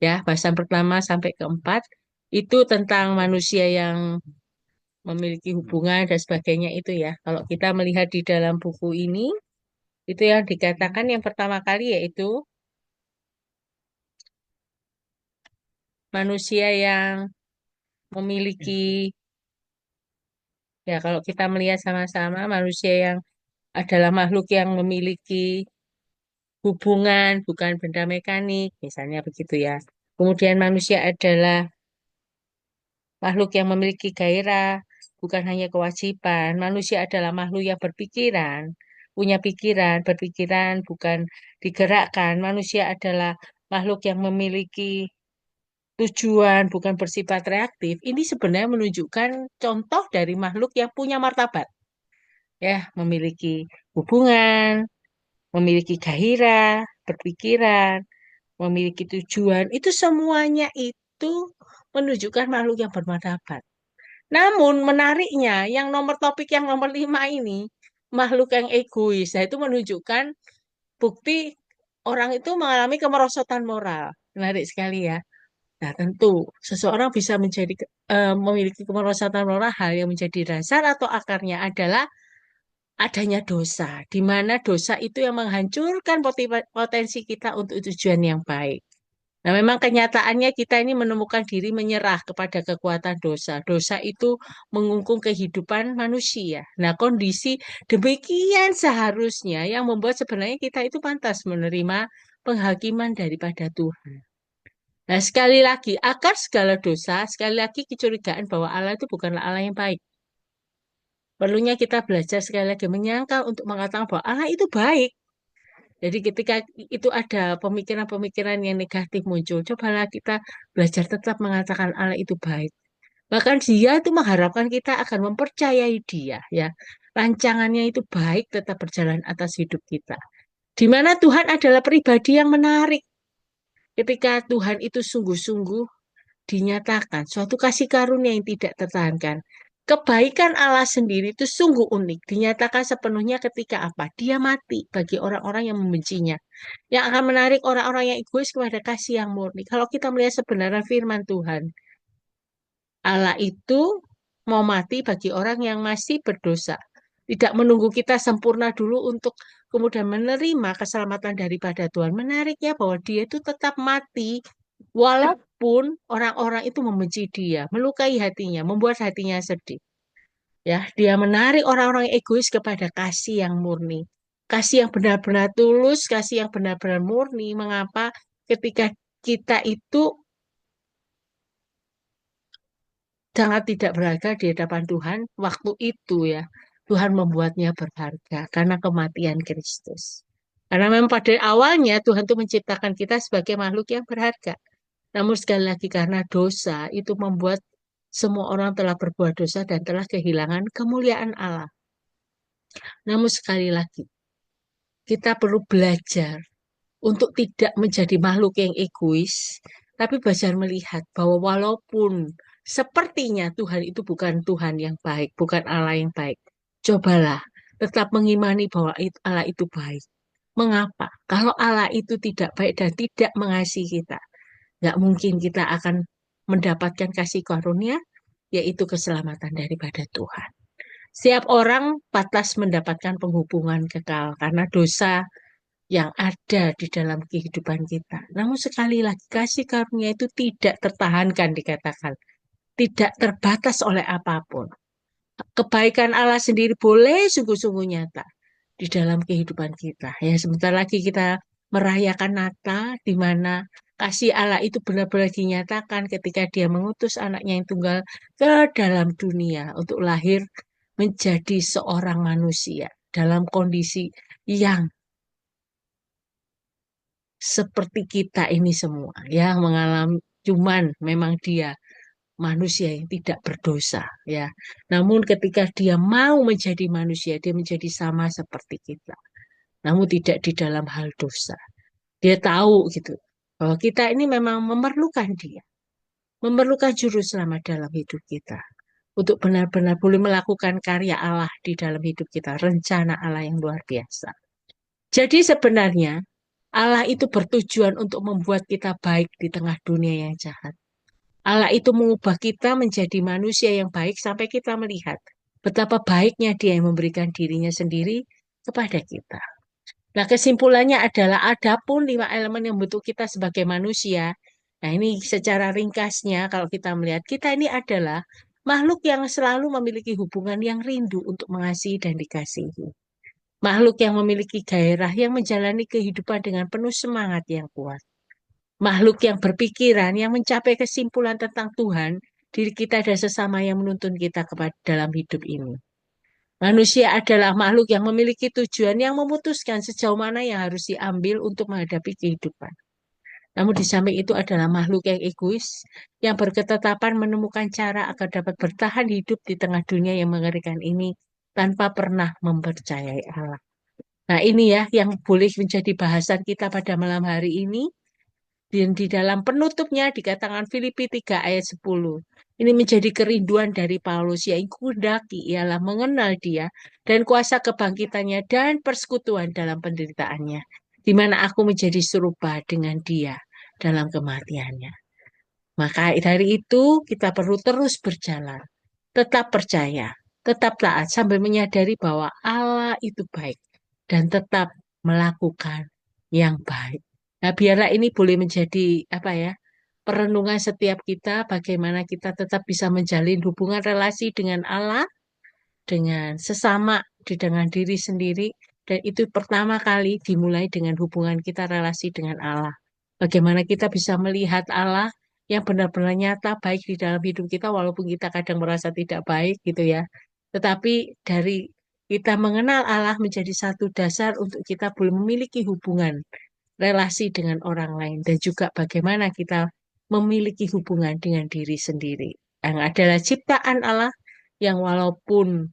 ya, bahasan pertama sampai keempat itu tentang manusia yang memiliki hubungan dan sebagainya itu ya. Kalau kita melihat di dalam buku ini, itu yang dikatakan yang pertama kali yaitu manusia yang memiliki. Ya, kalau kita melihat sama-sama manusia yang adalah makhluk yang memiliki hubungan, bukan benda mekanik, misalnya begitu ya. Kemudian manusia adalah makhluk yang memiliki gairah, bukan hanya kewajiban. Manusia adalah makhluk yang berpikiran, punya pikiran, berpikiran, bukan digerakkan. Manusia adalah makhluk yang memiliki tujuan, bukan bersifat reaktif. Ini sebenarnya menunjukkan contoh dari makhluk yang punya martabat. Ya, memiliki hubungan, memiliki gairah, berpikiran, memiliki tujuan, itu semuanya itu menunjukkan makhluk yang bermartabat. Namun menariknya, yang nomor topik yang nomor 5 ini, makhluk yang egois, nah itu menunjukkan bukti orang itu mengalami kemerosotan moral. Menarik sekali ya. Nah, tentu seseorang bisa memiliki kemerosotan moral. Hal yang menjadi dasar atau akarnya adalah adanya dosa, di mana dosa itu yang menghancurkan potensi kita untuk tujuan yang baik. Nah, memang kenyataannya kita ini menemukan diri menyerah kepada kekuatan dosa. Dosa itu mengungkung kehidupan manusia. Nah, kondisi demikian seharusnya yang membuat sebenarnya kita itu pantas menerima penghakiman daripada Tuhan. Nah, sekali lagi, akar segala dosa, sekali lagi kecurigaan bahwa Allah itu bukanlah Allah yang baik. Perlunya kita belajar sekali lagi menyangkal untuk mengatakan bahwa Allah itu baik. Jadi ketika itu ada pemikiran-pemikiran yang negatif muncul, cobalah kita belajar tetap mengatakan Allah itu baik. Bahkan dia itu mengharapkan kita akan mempercayai dia, ya. Rancangannya itu baik tetap berjalan atas hidup kita. Di mana Tuhan adalah pribadi yang menarik. Ketika Tuhan itu sungguh-sungguh dinyatakan suatu kasih karunia yang tidak tertahankan. Kebaikan Allah sendiri itu sungguh unik. Dinyatakan sepenuhnya ketika apa? Dia mati bagi orang-orang yang membencinya. Yang akan menarik orang-orang yang egois kepada kasih yang murni. Kalau kita melihat sebenarnya firman Tuhan, Allah itu mau mati bagi orang yang masih berdosa. Tidak menunggu kita sempurna dulu untuk kemudian menerima keselamatan daripada Tuhan. Menariknya bahwa dia itu tetap mati walaupun orang-orang itu membenci dia, melukai hatinya, membuat hatinya sedih. Ya, dia menarik orang-orang egois kepada kasih yang murni. Kasih yang benar-benar tulus, kasih yang benar-benar murni. Mengapa ketika kita itu sangat tidak berharga di hadapan Tuhan, waktu itu ya, Tuhan membuatnya berharga karena kematian Kristus. Karena memang pada awalnya Tuhan itu menciptakan kita sebagai makhluk yang berharga. Namun sekali lagi karena dosa itu membuat semua orang telah berbuat dosa dan telah kehilangan kemuliaan Allah. Namun sekali lagi, kita perlu belajar untuk tidak menjadi makhluk yang egois, tapi belajar melihat bahwa walaupun sepertinya Tuhan itu bukan Tuhan yang baik, bukan Allah yang baik, cobalah tetap mengimani bahwa Allah itu baik. Mengapa? Kalau Allah itu tidak baik dan tidak mengasihi kita, nggak mungkin kita akan mendapatkan kasih karunia, yaitu keselamatan daripada Tuhan. Setiap orang pantas mendapatkan penghubungan kekal karena dosa yang ada di dalam kehidupan kita. Namun sekali lagi, kasih karunia itu tidak tertahankan dikatakan. Tidak terbatas oleh apapun. Kebaikan Allah sendiri boleh sungguh-sungguh nyata di dalam kehidupan kita. Ya, sebentar lagi kita merayakan Natal, di mana kasih Allah itu benar-benar dinyatakan ketika Dia mengutus anaknya yang tunggal ke dalam dunia untuk lahir menjadi seorang manusia dalam kondisi yang seperti kita ini semua, yang mengalami, cuman memang dia manusia yang tidak berdosa, ya. Namun ketika dia mau menjadi manusia, dia menjadi sama seperti kita. Namun tidak di dalam hal dosa. Dia tahu gitu bahwa kita ini memang memerlukan dia, memerlukan juru selamat dalam hidup kita untuk benar-benar boleh melakukan karya Allah di dalam hidup kita, rencana Allah yang luar biasa. Jadi sebenarnya Allah itu bertujuan untuk membuat kita baik di tengah dunia yang jahat. Allah itu mengubah kita menjadi manusia yang baik sampai kita melihat betapa baiknya Dia yang memberikan dirinya sendiri kepada kita. Nah, kesimpulannya adalah adapun 5 elemen yang membentuk kita sebagai manusia. Nah, ini secara ringkasnya kalau kita melihat kita ini adalah makhluk yang selalu memiliki hubungan yang rindu untuk mengasihi dan dikasihi. Makhluk yang memiliki gairah yang menjalani kehidupan dengan penuh semangat yang kuat. Makhluk yang berpikiran, yang mencapai kesimpulan tentang Tuhan, diri kita dan sesama yang menuntun kita kepada dalam hidup ini. Manusia adalah makhluk yang memiliki tujuan yang memutuskan sejauh mana yang harus diambil untuk menghadapi kehidupan. Namun di samping itu adalah makhluk yang egois, yang berketetapan menemukan cara agar dapat bertahan hidup di tengah dunia yang mengerikan ini tanpa pernah mempercayai Allah. Nah ini ya yang boleh menjadi bahasan kita pada malam hari ini. Dan di dalam penutupnya dikatakan Filipi 3 ayat 10. Ini menjadi kerinduan dari Paulus yang kudaki ialah mengenal dia dan kuasa kebangkitannya dan persekutuan dalam penderitaannya. Di mana aku menjadi serupa dengan dia dalam kematiannya. Maka dari itu kita perlu terus berjalan, tetap percaya, tetap taat sambil menyadari bahwa Allah itu baik dan tetap melakukan yang baik. Nah, biarlah ini boleh menjadi apa ya? Perenungan setiap kita bagaimana kita tetap bisa menjalin hubungan relasi dengan Allah, dengan sesama, dengan diri sendiri, dan itu pertama kali dimulai dengan hubungan kita relasi dengan Allah. Bagaimana kita bisa melihat Allah yang benar-benar nyata baik di dalam hidup kita walaupun kita kadang merasa tidak baik gitu ya. Tetapi dari kita mengenal Allah menjadi satu dasar untuk kita boleh memiliki hubungan relasi dengan orang lain dan juga bagaimana kita memiliki hubungan dengan diri sendiri. Yang adalah ciptaan Allah yang walaupun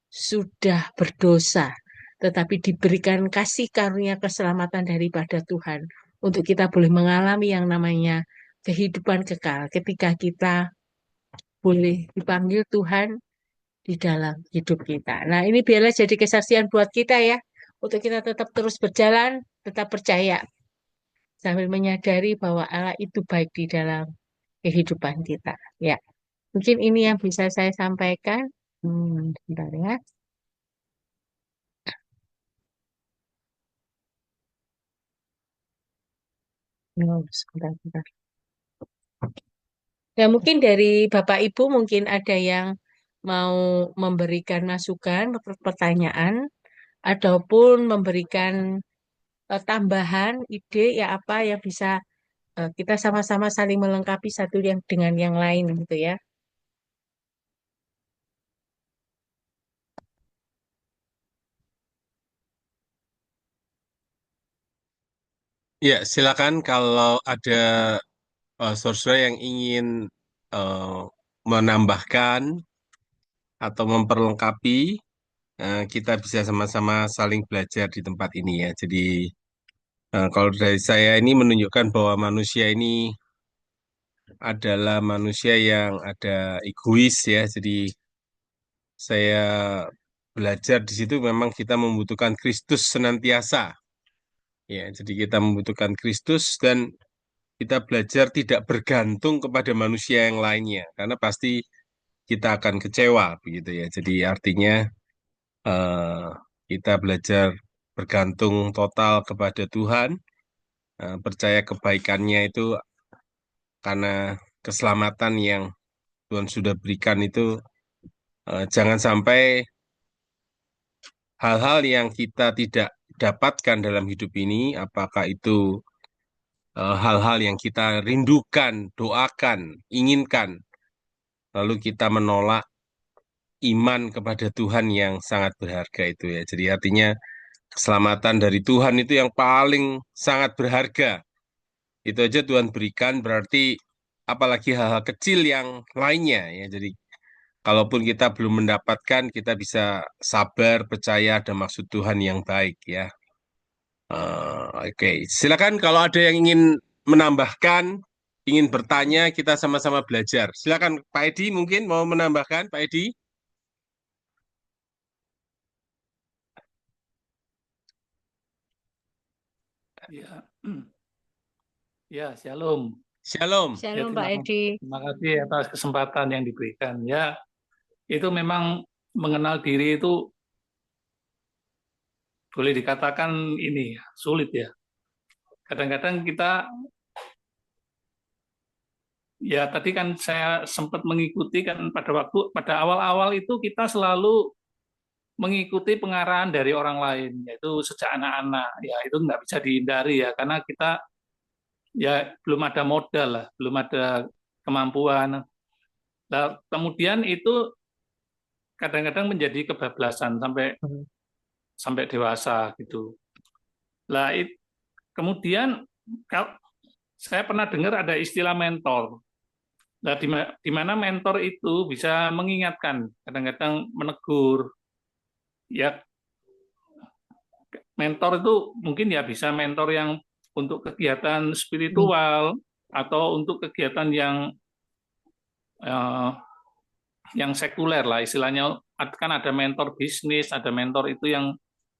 sudah berdosa, tetapi diberikan kasih karunia keselamatan daripada Tuhan untuk kita boleh mengalami yang namanya kehidupan kekal ketika kita boleh dipanggil Tuhan di dalam hidup kita. Nah, ini biarlah jadi kesaksian buat kita ya, untuk kita tetap terus berjalan, tetap percaya, sambil menyadari bahwa Allah itu baik di dalam kehidupan kita. Ya, mungkin ini yang bisa saya sampaikan. Sebentar ya. Sebentar, sebentar. Ya, mungkin dari Bapak Ibu mungkin ada yang mau memberikan masukan, pertanyaan, ataupun memberikan tambahan ide ya apa yang bisa kita sama-sama saling melengkapi satu yang dengan yang lain gitu ya. Ya, silakan kalau ada saudara yang ingin eh, menambahkan atau memperlengkapi, kita bisa sama-sama saling belajar di tempat ini ya. Jadi kalau dari saya ini menunjukkan bahwa manusia ini adalah manusia yang ada egois ya. Jadi saya belajar di situ memang kita membutuhkan Kristus senantiasa. Ya, jadi kita membutuhkan Kristus dan kita belajar tidak bergantung kepada manusia yang lainnya karena pasti kita akan kecewa begitu ya. Jadi artinya eh, kita belajar bergantung total kepada Tuhan, percaya kebaikannya itu karena keselamatan yang Tuhan sudah berikan itu jangan sampai hal-hal yang kita tidak dapatkan dalam hidup ini, apakah itu hal-hal yang kita rindukan, doakan, inginkan, lalu kita menolak iman kepada Tuhan yang sangat berharga itu ya. Jadi artinya keselamatan dari Tuhan itu yang paling sangat berharga. Itu aja Tuhan berikan berarti apalagi hal-hal kecil yang lainnya ya. Jadi kalaupun kita belum mendapatkan, kita bisa sabar, percaya ada maksud Tuhan yang baik ya. Oke, silakan kalau ada yang ingin menambahkan, ingin bertanya, kita sama-sama belajar. Silakan Pak Edi mungkin mau menambahkan, Pak Edi. Ya, ya, Shalom. Shalom. Ya, Shalom Pak Edi. terima kasih atas kesempatan yang diberikan. Ya, itu memang mengenal diri itu boleh dikatakan ini sulit ya. Kadang-kadang kita, ya tadi kan saya sempat mengikuti kan pada awal-awal itu kita selalu mengikuti pengarahan dari orang lain, yaitu sejak anak-anak. Ya, itu nggak bisa dihindari ya, karena kita ya belum ada modal lah, belum ada kemampuan. Nah, kemudian itu kadang-kadang menjadi kebablasan sampai sampai dewasa gitu. Lah, kemudian kalau saya pernah dengar ada istilah mentor. Nah, di mana mentor itu bisa mengingatkan, kadang-kadang menegur. Ya, mentor itu mungkin ya bisa mentor yang untuk kegiatan spiritual atau untuk kegiatan eh, yang sekuler lah istilahnya. Kan ada mentor bisnis, ada mentor itu yang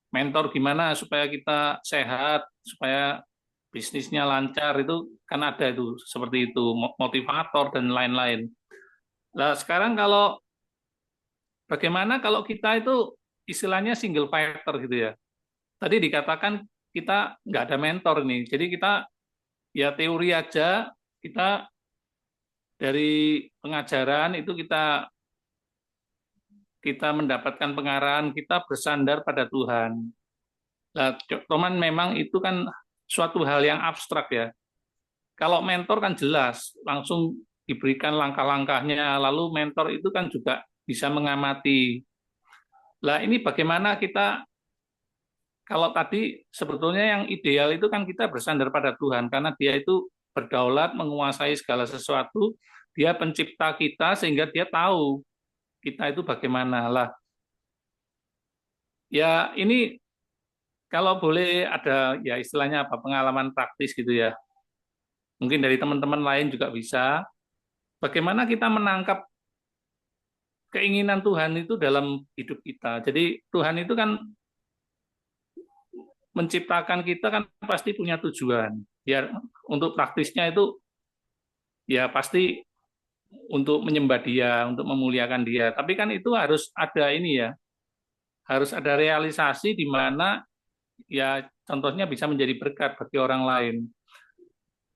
mentor gimana supaya kita sehat, supaya bisnisnya lancar, itu kan ada itu seperti itu, motivator dan lain-lain. Nah, sekarang bagaimana kalau kita itu istilahnya single fighter gitu ya. Tadi dikatakan kita nggak ada mentor nih, jadi kita ya teori aja, kita dari pengajaran itu kita kita mendapatkan pengarahan, kita bersandar pada Tuhan. Nah, cuman memang itu kan suatu hal yang abstrak ya. Kalau mentor kan jelas, langsung diberikan langkah-langkahnya, lalu mentor itu kan juga bisa mengamati. Lah ini bagaimana kita, kalau tadi sebetulnya yang ideal itu kan kita bersandar pada Tuhan, karena dia itu berdaulat, menguasai segala sesuatu, dia pencipta kita sehingga dia tahu kita itu bagaimana. Lah, ya ini kalau boleh ada ya istilahnya apa, pengalaman praktis gitu ya. Mungkin dari teman-teman lain juga bisa. Bagaimana kita menangkap keinginan Tuhan itu dalam hidup kita. Jadi Tuhan itu kan menciptakan kita kan pasti punya tujuan. Ya untuk praktisnya itu ya pasti untuk menyembah Dia, untuk memuliakan Dia. Tapi kan itu harus ada ini ya, harus ada realisasi di mana ya contohnya bisa menjadi berkat bagi orang lain.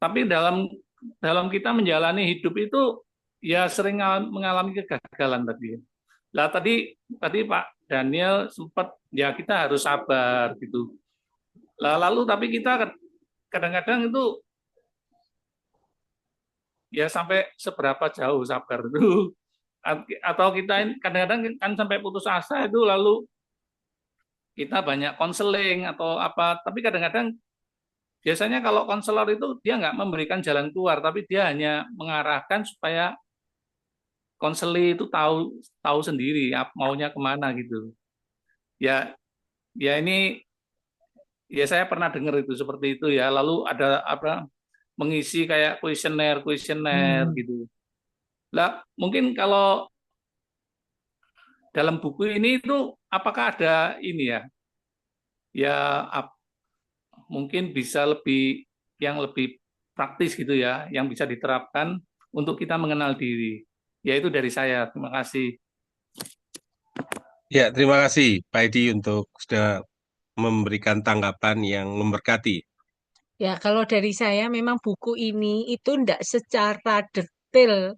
Tapi dalam kita menjalani hidup itu ya sering mengalami kegagalan tadi. Lah tadi Pak Daniel sempat ya kita harus sabar gitu. Lah lalu tapi kita kadang-kadang itu ya sampai seberapa jauh sabar itu, atau kita kadang-kadang kan sampai putus asa itu, lalu kita banyak konseling atau apa, tapi kadang-kadang biasanya kalau konselor itu dia nggak memberikan jalan keluar, tapi dia hanya mengarahkan supaya konseling itu tahu tahu sendiri maunya kemana gitu. Ya, ya ini ya saya pernah dengar itu seperti itu ya. Lalu ada apa, mengisi kayak kuesioner kuesioner Hmm. gitu. Lah mungkin kalau dalam buku ini itu apakah ada ini ya? Ya mungkin bisa lebih praktis gitu ya, yang bisa diterapkan untuk kita mengenal diri. Ya itu dari saya. Terima kasih. Ya, terima kasih Pak Edi untuk sudah memberikan tanggapan yang memberkati. Ya, kalau dari saya memang buku ini itu tidak secara detail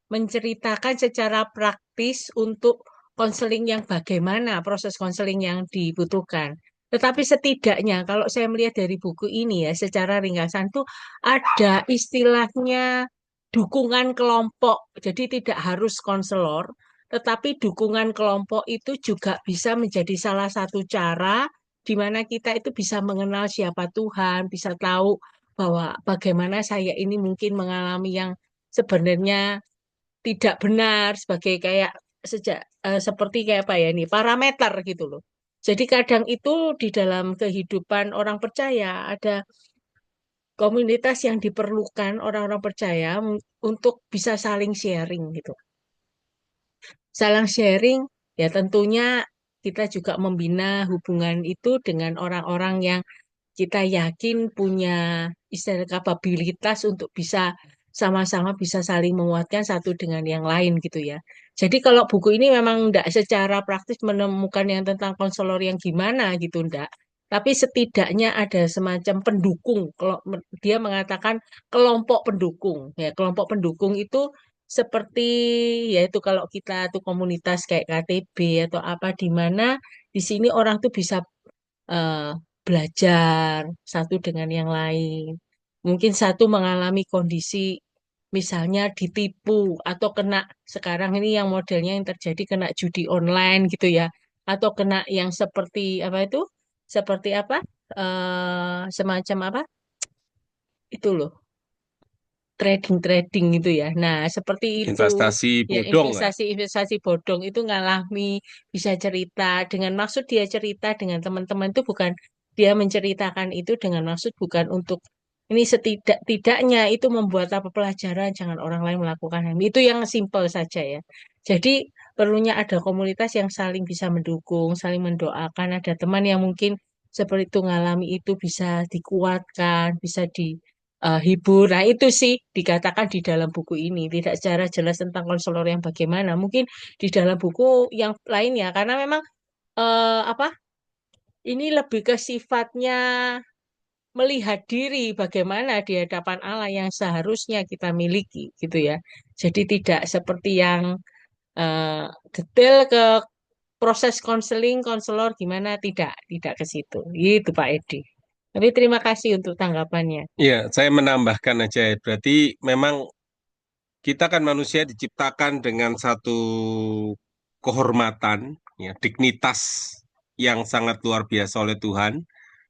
menceritakan secara praktis untuk konseling yang bagaimana proses konseling yang dibutuhkan. Tetapi setidaknya kalau saya melihat dari buku ini ya secara ringkasan tuh ada istilahnya dukungan kelompok. Jadi tidak harus konselor, tetapi dukungan kelompok itu juga bisa menjadi salah satu cara di mana kita itu bisa mengenal siapa Tuhan, bisa tahu bahwa bagaimana saya ini mungkin mengalami yang sebenarnya tidak benar sebagai kayak seperti kayak apa ya ini parameter gitu loh. Jadi kadang itu di dalam kehidupan orang percaya ada komunitas yang diperlukan orang-orang percaya untuk bisa saling sharing gitu. Saling sharing ya tentunya kita juga membina hubungan itu dengan orang-orang yang kita yakin punya istilah kapabilitas untuk bisa sama-sama bisa saling menguatkan satu dengan yang lain gitu ya. Jadi kalau buku ini memang tidak secara praktis menemukan yang tentang konselor yang gimana gitu enggak. Tapi setidaknya ada semacam pendukung. Kalau dia mengatakan kelompok pendukung. Ya, kelompok pendukung itu seperti yaitu kalau kita tuh komunitas kayak KTB atau apa di mana di sini orang tuh bisa eh, belajar satu dengan yang lain. Mungkin satu mengalami kondisi misalnya ditipu atau kena sekarang ini yang modelnya yang terjadi kena judi online gitu ya. Atau kena yang seperti apa itu? Seperti apa? Semacam apa? Itu loh, trading-trading itu ya. Nah, seperti itu. Investasi Ya, bodong nggak? investasi-investasi bodong itu ngalami bisa cerita dengan maksud dia cerita dengan teman-teman itu bukan dia menceritakan itu dengan maksud bukan untuk ini setidak-tidaknya itu membuat apa pelajaran jangan orang lain melakukan hal ini. Itu yang simpel saja ya. Jadi perlunya ada komunitas yang saling bisa mendukung, saling mendoakan, ada teman yang mungkin seperti itu ngalami itu bisa dikuatkan, bisa dihibur. Nah, itu sih dikatakan di dalam buku ini. Tidak secara jelas tentang konselor yang bagaimana. Mungkin di dalam buku yang lainnya karena memang apa? Ini lebih ke sifatnya melihat diri bagaimana di hadapan Allah yang seharusnya kita miliki gitu ya. Jadi tidak seperti yang detail ke proses konseling, konselor gimana tidak ke situ. Itu Pak Edi. Tapi terima kasih untuk tanggapannya. Ya, saya menambahkan aja ya. Berarti memang kita kan manusia diciptakan dengan satu kehormatan, ya, dignitas yang sangat luar biasa oleh Tuhan.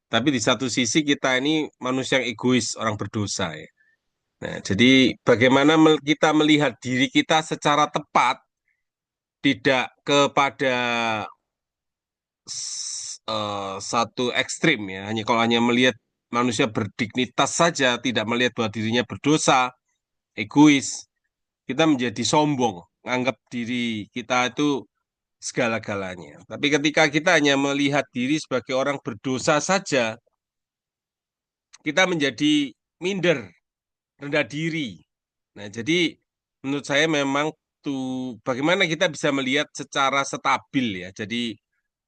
Tapi di satu sisi kita ini manusia yang egois, orang berdosa ya. Nah, jadi bagaimana kita melihat diri kita secara tepat, tidak kepada satu ekstrim ya. Hanya kalau hanya melihat manusia berdignitas saja, tidak melihat bahwa dirinya berdosa, egois, kita menjadi sombong, anggap diri kita itu segala-galanya. Tapi ketika kita hanya melihat diri sebagai orang berdosa saja, kita menjadi minder, rendah diri. Nah, jadi menurut saya memang bagaimana kita bisa melihat secara stabil ya. Jadi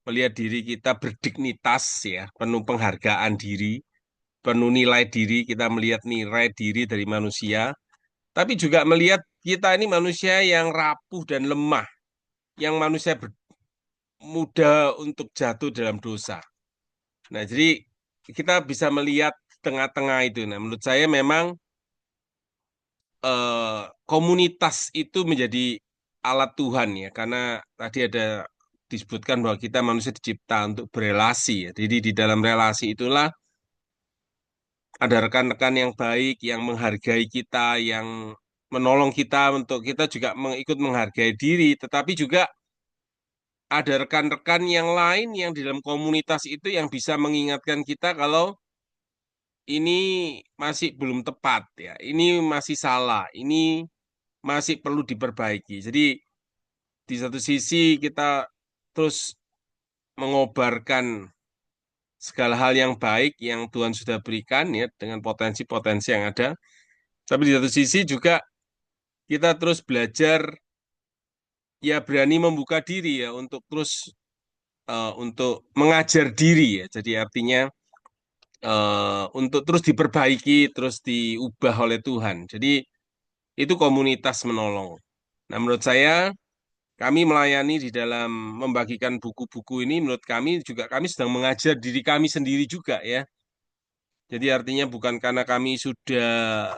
melihat diri kita berdignitas ya, penuh penghargaan diri, penuh nilai diri, kita melihat nilai diri dari manusia, tapi juga melihat kita ini manusia yang rapuh dan lemah, yang manusia mudah untuk jatuh dalam dosa. Nah, jadi kita bisa melihat tengah-tengah itu. Nah, menurut saya memang komunitas itu menjadi alat Tuhan ya, karena tadi ada disebutkan bahwa kita manusia dicipta untuk berelasi ya. Jadi di dalam relasi itulah ada rekan-rekan yang baik, yang menghargai kita, yang menolong kita untuk kita juga ikut menghargai diri, tetapi juga ada rekan-rekan yang lain yang di dalam komunitas itu yang bisa mengingatkan kita kalau ini masih belum tepat ya, ini masih salah, ini masih perlu diperbaiki. Jadi di satu sisi kita terus mengobarkan segala hal yang baik yang Tuhan sudah berikan ya dengan potensi-potensi yang ada. Tapi di satu sisi juga kita terus belajar ya berani membuka diri ya untuk terus untuk mengajar diri ya. Jadi artinya untuk terus diperbaiki, terus diubah oleh Tuhan. Jadi itu komunitas menolong. Nah, menurut saya kami melayani di dalam membagikan buku-buku ini, menurut kami juga kami sedang mengajar diri kami sendiri juga ya. Jadi artinya bukan karena kami sudah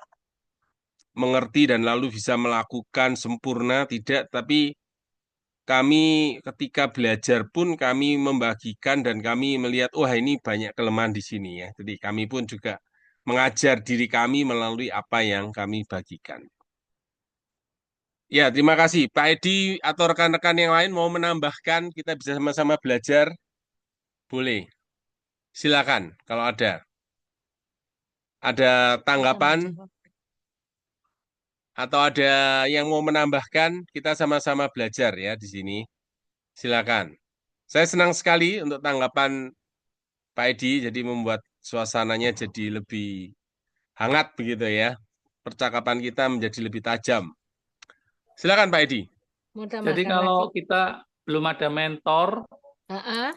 mengerti dan lalu bisa melakukan sempurna, tidak, tapi kami ketika belajar pun kami membagikan dan kami melihat, wah ini banyak kelemahan di sini ya. Jadi kami pun juga mengajar diri kami melalui apa yang kami bagikan. Ya, terima kasih. Pak Edi atau rekan-rekan yang lain mau menambahkan, kita bisa sama-sama belajar. Boleh. Silakan kalau ada. Ada Bisa tanggapan menjawab. atau ada yang mau menambahkan, kita sama-sama belajar ya di sini. Silakan. Saya senang sekali untuk tanggapan Pak Edi, jadi membuat suasananya jadi lebih hangat begitu ya. Percakapan kita menjadi lebih tajam. Silakan Pak Edi. Mau Jadi tambahkan kalau lagi? kita belum ada mentor, Ah, ah.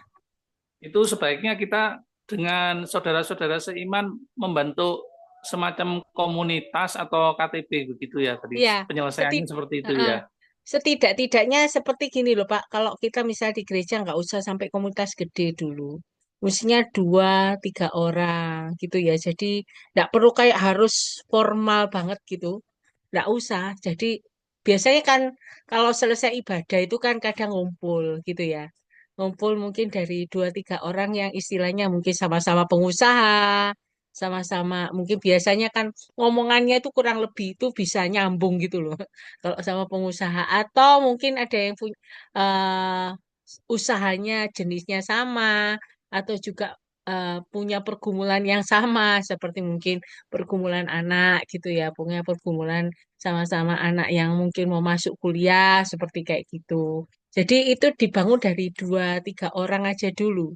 itu sebaiknya kita dengan saudara-saudara seiman membentuk semacam komunitas atau KTP begitu ya tadi. Iya, Penyelesaiannya setid seperti itu Heeh. ya. Setidak-tidaknya seperti gini loh Pak, kalau kita misal di gereja nggak usah sampai komunitas gede dulu. Mestinya 2, 3 orang gitu ya. Jadi nggak perlu kayak harus formal banget gitu. Nggak usah. Jadi biasanya kan kalau selesai ibadah itu kan kadang ngumpul gitu ya. Ngumpul mungkin dari 2, 3 orang yang istilahnya mungkin sama-sama pengusaha, sama-sama mungkin biasanya kan ngomongannya itu kurang lebih itu bisa nyambung gitu loh. Kalau sama pengusaha atau mungkin ada yang punya usahanya jenisnya sama atau juga punya pergumulan yang sama seperti mungkin pergumulan anak gitu ya, punya pergumulan sama-sama anak yang mungkin mau masuk kuliah seperti kayak gitu. Jadi itu dibangun dari 2, 3 orang aja dulu.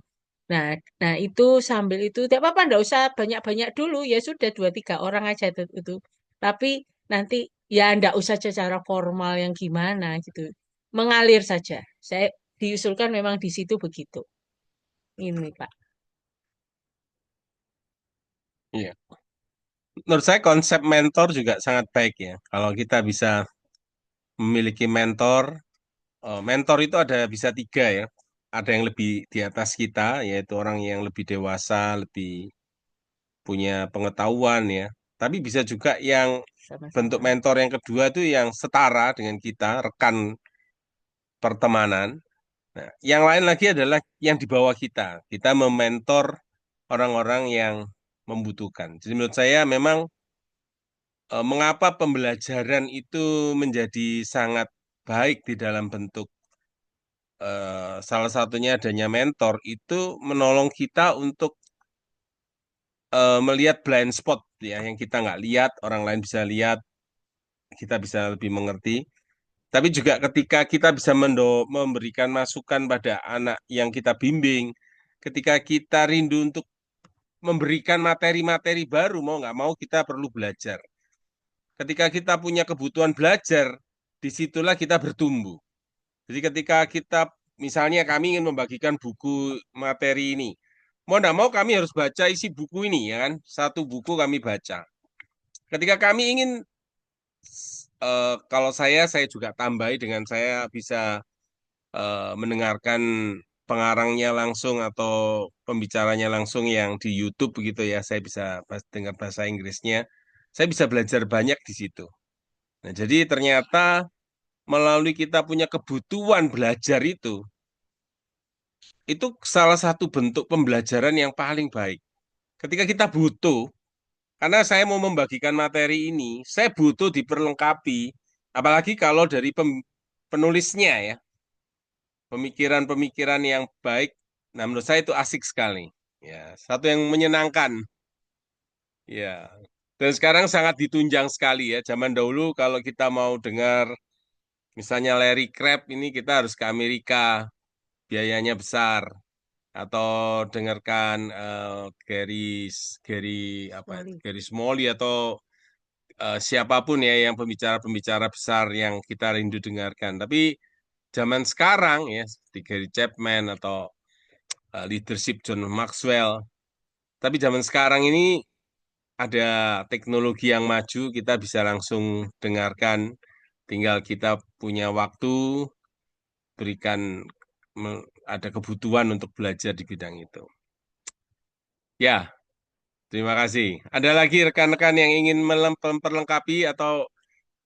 Nah, nah itu sambil itu tidak apa-apa, enggak usah banyak-banyak dulu, ya sudah 2-3 orang aja itu. Tapi nanti ya enggak usah secara formal yang gimana gitu. Mengalir saja. Saya diusulkan memang di situ begitu. Ini Pak. Iya. Menurut saya konsep mentor juga sangat baik ya. Kalau kita bisa memiliki mentor, mentor itu ada bisa tiga ya. Ada yang lebih di atas kita, yaitu orang yang lebih dewasa, lebih punya pengetahuan ya. Tapi bisa juga yang bentuk Sama-sama. mentor yang kedua itu yang setara dengan kita, rekan pertemanan. Nah, yang lain lagi adalah yang di bawah kita. Kita mementor orang-orang yang membutuhkan. Jadi menurut saya memang mengapa pembelajaran itu menjadi sangat baik di dalam bentuk salah satunya adanya mentor itu menolong kita untuk melihat blind spot ya yang kita nggak lihat, orang lain bisa lihat, kita bisa lebih mengerti. Tapi juga ketika kita bisa memberikan masukan pada anak yang kita bimbing, ketika kita rindu untuk memberikan materi-materi baru, mau nggak mau kita perlu belajar. Ketika kita punya kebutuhan belajar, disitulah kita bertumbuh. Jadi ketika kita, misalnya kami ingin membagikan buku materi ini, mau nggak mau kami harus baca isi buku ini, ya kan? Satu buku kami baca. Ketika kami ingin, kalau saya juga tambahi dengan saya bisa mendengarkan pengarangnya langsung atau pembicaranya langsung yang di YouTube begitu ya, saya bisa dengar bahasa Inggrisnya, saya bisa belajar banyak di situ. Nah, jadi ternyata melalui kita punya kebutuhan belajar itu salah satu bentuk pembelajaran yang paling baik. Ketika kita butuh, karena saya mau membagikan materi ini, saya butuh diperlengkapi, apalagi kalau dari penulisnya ya, pemikiran-pemikiran yang baik. Nah, menurut saya itu asik sekali. Ya, satu yang menyenangkan. Ya. Dan sekarang sangat ditunjang sekali ya. Zaman dahulu kalau kita mau dengar misalnya Larry Crabb ini kita harus ke Amerika, biayanya besar. Atau dengarkan Gary Gary apa itu, Sorry. Gary Smalley atau siapapun ya yang pembicara-pembicara besar yang kita rindu dengarkan. Tapi zaman sekarang ya seperti Gary Chapman atau leadership John Maxwell. Tapi zaman sekarang ini ada teknologi yang maju, kita bisa langsung dengarkan. Tinggal kita punya waktu, berikan ada kebutuhan untuk belajar di bidang itu. Ya, terima kasih. Ada lagi rekan-rekan yang ingin memperlengkapi atau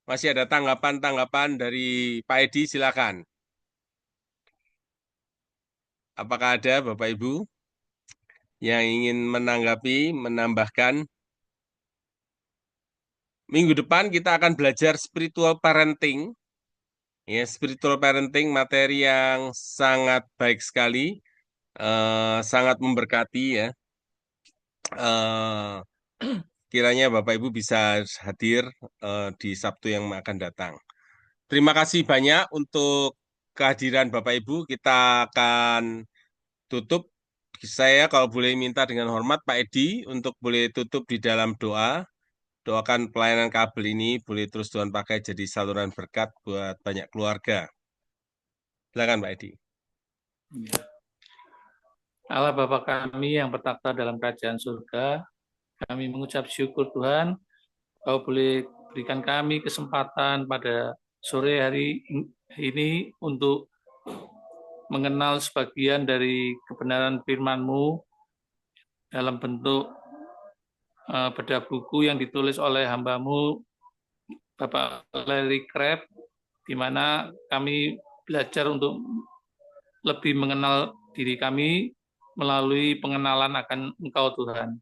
masih ada tanggapan-tanggapan dari Pak Edi, silakan. Apakah ada Bapak Ibu yang ingin menanggapi, menambahkan? Minggu depan kita akan belajar spiritual parenting. Ya, spiritual parenting materi yang sangat baik sekali, sangat memberkati ya. Eh, kiranya Bapak Ibu bisa hadir di Sabtu yang akan datang. Terima kasih banyak untuk kehadiran Bapak Ibu. Kita akan tutup. Saya kalau boleh minta dengan hormat Pak Edi untuk boleh tutup di dalam doa. Doakan pelayanan kabel ini boleh terus Tuhan pakai jadi saluran berkat buat banyak keluarga. Silakan Pak Edi. Allah Bapa kami yang bertakhta dalam kerajaan surga, kami mengucap syukur Tuhan, Kau boleh berikan kami kesempatan pada sore hari ini untuk mengenal sebagian dari kebenaran firman-Mu dalam bentuk bedah buku yang ditulis oleh hamba-Mu Bapak Larry Crabb, di mana kami belajar untuk lebih mengenal diri kami melalui pengenalan akan Engkau Tuhan.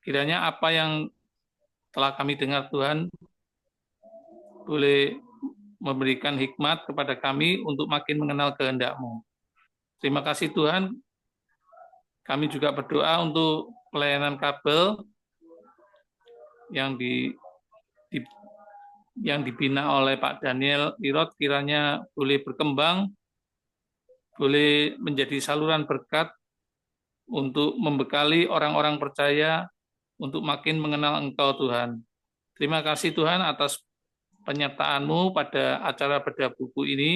Kiranya apa yang telah kami dengar Tuhan boleh memberikan hikmat kepada kami untuk makin mengenal kehendak-Mu. Terima kasih Tuhan. Kami juga berdoa untuk pelayanan kabel yang yang dibina oleh Pak Daniel Irot, kiranya boleh berkembang, boleh menjadi saluran berkat untuk membekali orang-orang percaya untuk makin mengenal Engkau Tuhan. Terima kasih Tuhan atas penyertaan-Mu pada acara bedah buku ini.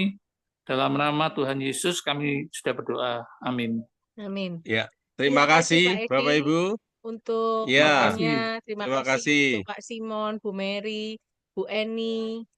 Dalam nama Tuhan Yesus kami sudah berdoa. Amin. Amin. Ya, terima Terima kasih kasih Kak Bapak Edi Ibu. untuk Ya, Terima kasih. doanya. Terima terima kasih untuk kasih. Kak Simon, Bu Mary, Bu Eni,